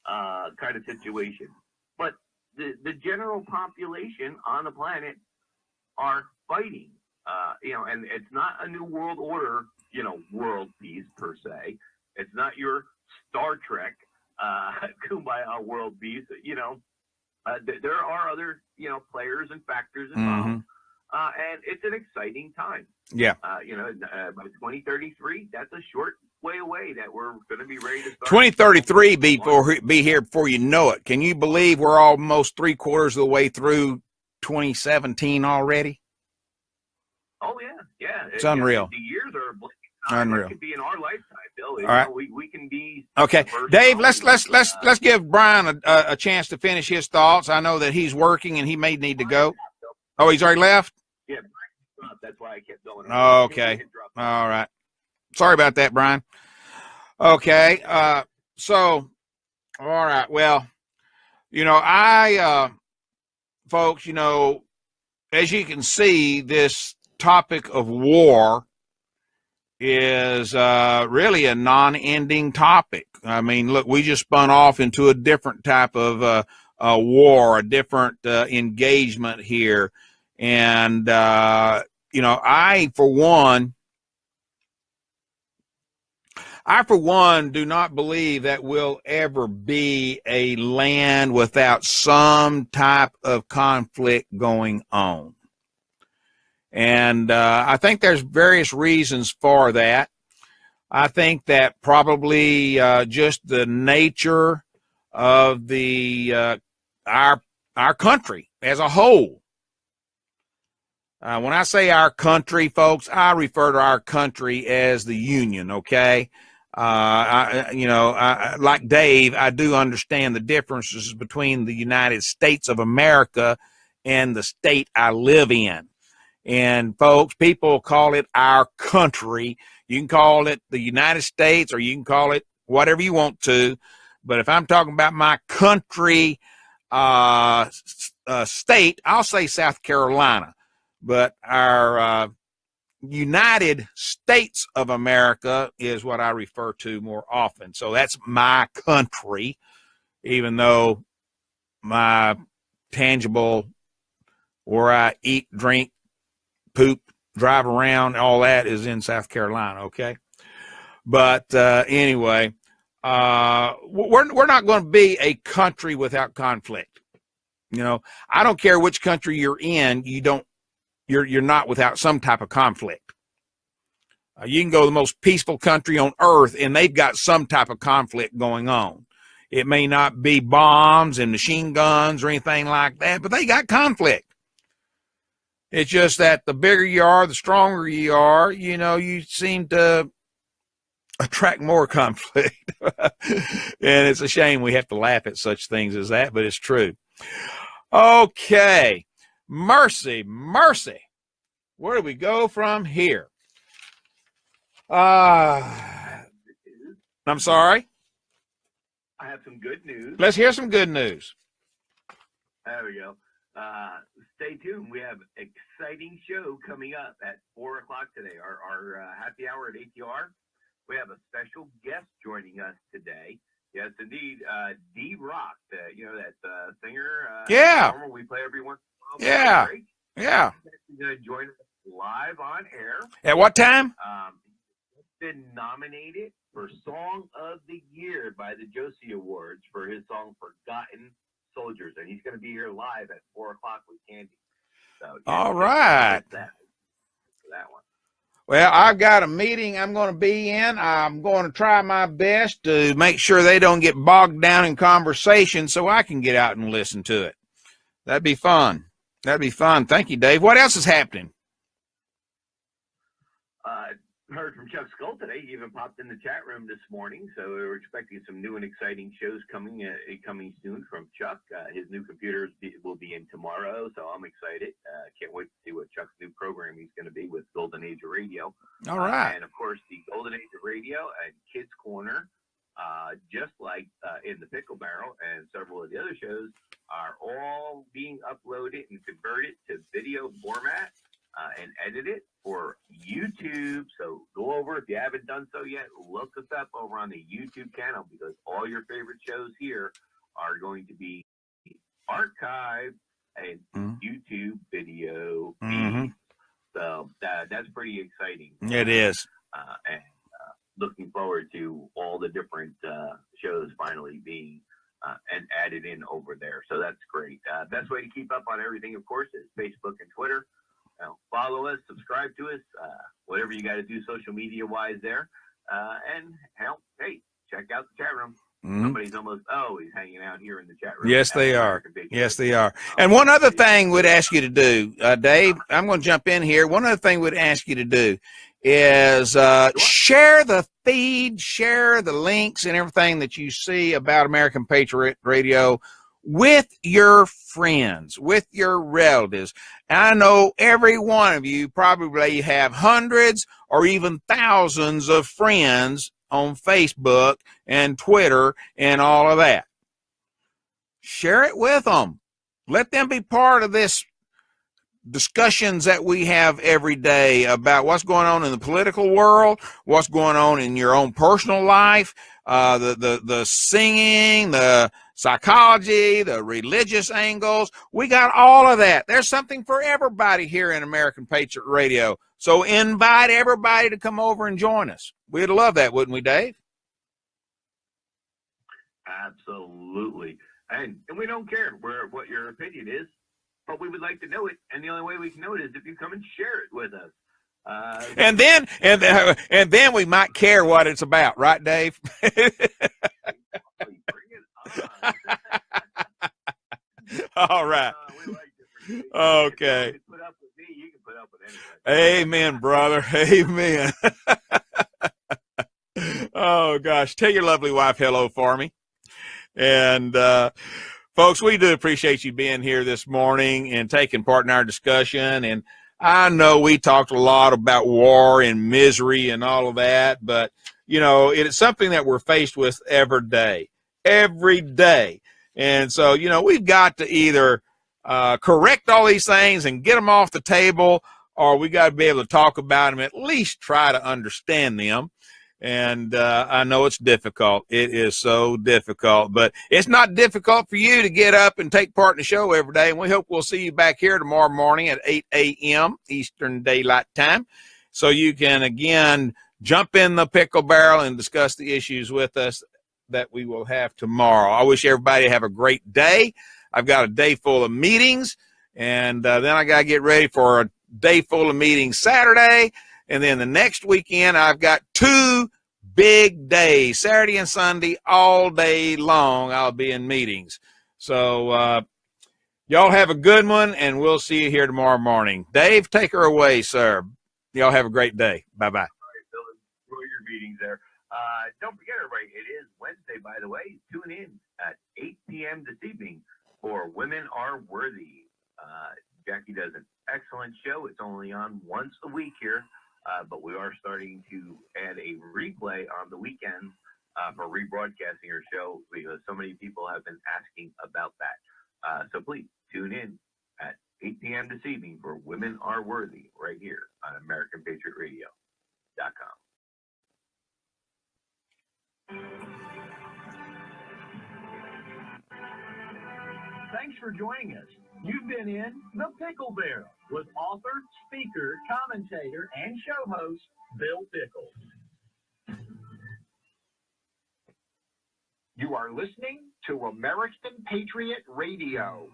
kind of situation. But the general population on the planet are fighting. And it's not a new world order, world peace per se. It's not your Star Trek, Kumbaya world peace. There are other, players and factors involved. And it's an exciting time. Yeah. By 2033, that's a short way away that we're going to be ready to start. 2033 be here before you know it. Can you believe we're almost 3/4 of the way through 2017 already? Oh yeah. It's unreal. The years are blinking. Unreal. It could be in our lifetime, Bill. All right. We can be okay. Dave, let's give Brian a chance to finish his thoughts. I know that he's working and he may need to go. Oh, he's already left? Yeah, that's why I kept going. Okay. All right. Sorry about that, Brian. Okay. So, all right. Well, folks, as you can see, this topic of war is really a non-ending topic. I mean, look, we just spun off into a different type of war, a different engagement here. And, you know, I, for one, do not believe that will ever be a land without some type of conflict going on. And I think there's various reasons for that. I think that probably just the nature of the our country as a whole. When I say our country, folks, I refer to our country as the Union. Okay, like Dave, I do understand the differences between the United States of America and the state I live in. And folks, people call it our country. You can call it the United States, or you can call it whatever you want to. But if I'm talking about my country state, I'll say South Carolina. But our United States of America is what I refer to more often. So that's my country, even though my tangible, where I eat, drink, poop, drive around, all that is in South Carolina, okay? But anyway, we're not going to be a country without conflict. You know, I don't care which country you're in, you're not without some type of conflict. You can go to the most peaceful country on earth, and they've got some type of conflict going on. It may not be bombs and machine guns or anything like that, but they got conflict. It's just that the bigger you are, the stronger you are, you know, you seem to attract more conflict. And it's a shame we have to laugh at such things as that, but it's true. Okay. Mercy. Where do we go from here? I'm sorry? I have some good news. Let's hear some good news. There we go. Stay tuned. We have an exciting show coming up at 4 o'clock today. Our happy hour at ATR. We have a special guest joining us today. Yes, indeed. D-Rock, you know, that singer. Yeah. We play every once in a while. Yeah. Yeah. He's going to join us live on air. At what time? He's been nominated for Song of the Year by the Josie Awards for his song Forgotten Soldiers, and he's going to be here live at 4 o'clock with Candy. So, yeah, all right. That one. Well, I've got a meeting I'm going to be in. I'm going to try my best to make sure they don't get bogged down in conversation so I can get out and listen to it. That'd be fun. Thank you, Dave. What else is happening? Heard from Chuck Skull today. He even popped in the chat room this morning, so we're expecting some new and exciting shows coming soon from Chuck. His new computers will be in tomorrow, so I'm excited. Can't wait to see what Chuck's new programming is going to be with Golden Age of Radio. All right. And of course, the Golden Age of Radio and Kids Corner, just like in the Pickle Barrel and several of the other shows, are all being uploaded and converted to video format. And edit it for YouTube. So go over, if you haven't done so yet, look us up over on the YouTube channel, because all your favorite shows here are going to be archived in YouTube video feed. So that's pretty exciting. It is. And looking forward to all the different shows finally being and added in over there. So that's great. Best way to keep up on everything, of course, is Facebook and Twitter. Follow us, subscribe to us, whatever you got to do social media wise there. And hell, hey, check out the chat room. Somebody's almost always hanging out here in the chat room. Yes, they are. Yes, they are. And one other thing we'd ask you to do, Dave, I'm going to jump in here. One other thing we'd ask you to do is share the feed, share the links and everything that you see about American Patriot Radio with your friends, with your relatives. And I know every one of you probably have hundreds or even thousands of friends on Facebook and Twitter and all of that. Share it with them. Let them be part of this discussions that we have every day about what's going on in the political world, what's going on in your own personal life, the singing, the psychology, the religious angles. We got all of that. There's something for everybody here in American Patriot Radio. So invite everybody to come over and join us. We'd love that, wouldn't we, Dave? Absolutely. And we don't care what your opinion is, but we would like to know it. And the only way we can know it is if you come and share it with us. And then we might care what it's about, right, Dave? Bring it on. All right. We like it. Okay. If you put up with me, you can put up with anybody. Amen, brother. Amen. Oh, gosh. Tell your lovely wife hello for me. And, folks, we do appreciate you being here this morning and taking part in our discussion. And I know we talked a lot about war and misery and all of that, but, you know, it is something that we're faced with every day. And so, you know, we've got to either correct all these things and get them off the table, or we got to be able to talk about them, at least try to understand them. And I know it's difficult. It is so difficult, but it's not difficult for you to get up and take part in the show every day. And we hope we'll see you back here tomorrow morning at 8 a.m. Eastern Daylight Time. So you can, again, jump in the Pickle Barrel and discuss the issues with us that we will have tomorrow. I wish everybody have a great day. I've got a day full of meetings, and then I got to get ready for a day full of meetings Saturday. And then the next weekend, I've got 2 big days, Saturday and Sunday, all day long. I'll be in meetings. So y'all have a good one, and we'll see you here tomorrow morning. Dave, take her away, sir. Y'all have a great day. Bye-bye. All right, Bill, enjoy your meetings there. Don't forget, everybody, it is Wednesday, by the way. Tune in at 8 p.m. this evening for Women Are Worthy. Jackie does an excellent show. It's only on once a week here. But we are starting to add a replay on the weekends for rebroadcasting our show because so many people have been asking about that. So please tune in at 8 p.m. this evening for Women Are Worthy right here on AmericanPatriotRadio.com. Thanks for joining us. You've been in the Pickle Barrel with author, speaker, commentator, and show host, Bill Pickle. You are listening to American Patriot Radio.